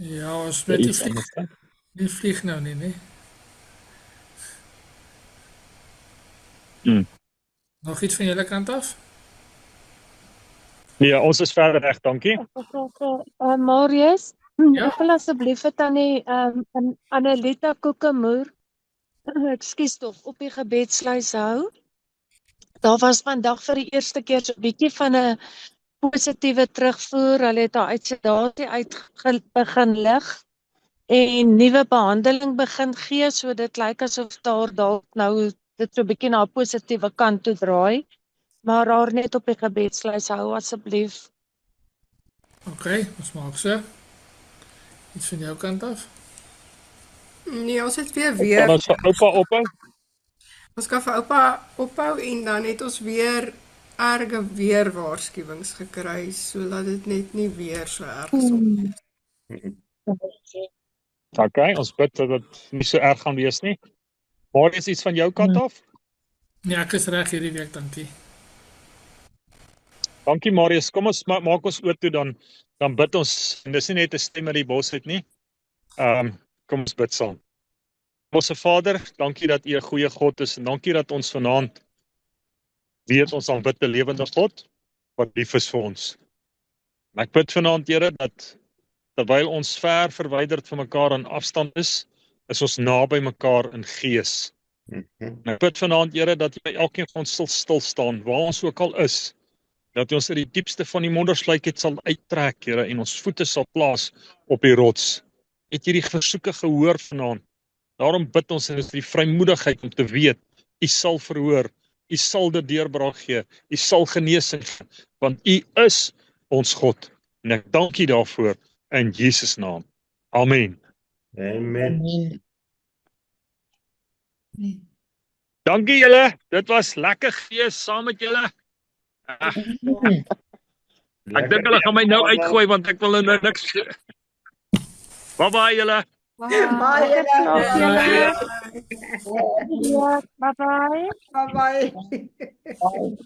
Ja, ons met die vlieg nou nie, nee. Nog iets van julle kant af? Nee, ons is verder reg, dankie. Marius, Ja? ek wil asseblief vir tannie Annelita Kokemoer, ekskuus tog, op die gebedslys hou. Daar was vandag vir die eerste keer so 'n bietjie van 'n positiewe terugvoer. Hulle het haar uit begin lig en nuwe behandeling begin gee, so dit lyk asof daar dalk nou dit so 'n bietjie na 'n positiewe kant toe draai. Maar haar net op die gebedslys hou asseblief. Okay, ons maak so. Iets van jou kant af? Nee, ons het weer Kan ons vir oupa ophou? Ons kan vir oupa ophou en dan het ons weer erge weerwaarskuwings gekry, sodat dit net nie weer so erg sal wees. Okay, ons bid dat dit nie so erg gaan wees nie. Maar is iets van jou kant af? Ja, ek is reg hierdie week, dankie. Dankie Marius, kom ons maak ons oor toe dan bid ons, en dis nie net 'n stem uit die bos uit nie. Kom ons bid saam. Onse Vader, dankie dat U 'n goeie God is en dankie dat ons vanaand weet ons aanbid 'n lewende God wat lief is vir ons. En ek bid vanaand, Here, dat terwyl ons ver verwyderd van mekaar aan afstand is, is ons naby mekaar in gees. En ek bid vanaand, Here, dat jy elkeen van ons stil staan, waar ons ook al is, dat ons uit die diepste van die moddersluitheid sal uittrek, Here, en ons voete sal plaas op die rots. Het hierdie versoeke gehoor vanaand. Daarom bid ons en is die vrymoedigheid om te weet, U sal verhoor, U sal dit deurbraak gee, U sal genesing gee, want U is ons God. En ek dank U daarvoor in Jesus naam. Amen. Amen. Dankie julle, dit was lekker gees saam met julle. Ek dink hulle gaan my nou uitgooi want ek wil nou niks. Bye bye julle. Bye. Bye bye. Bye bye.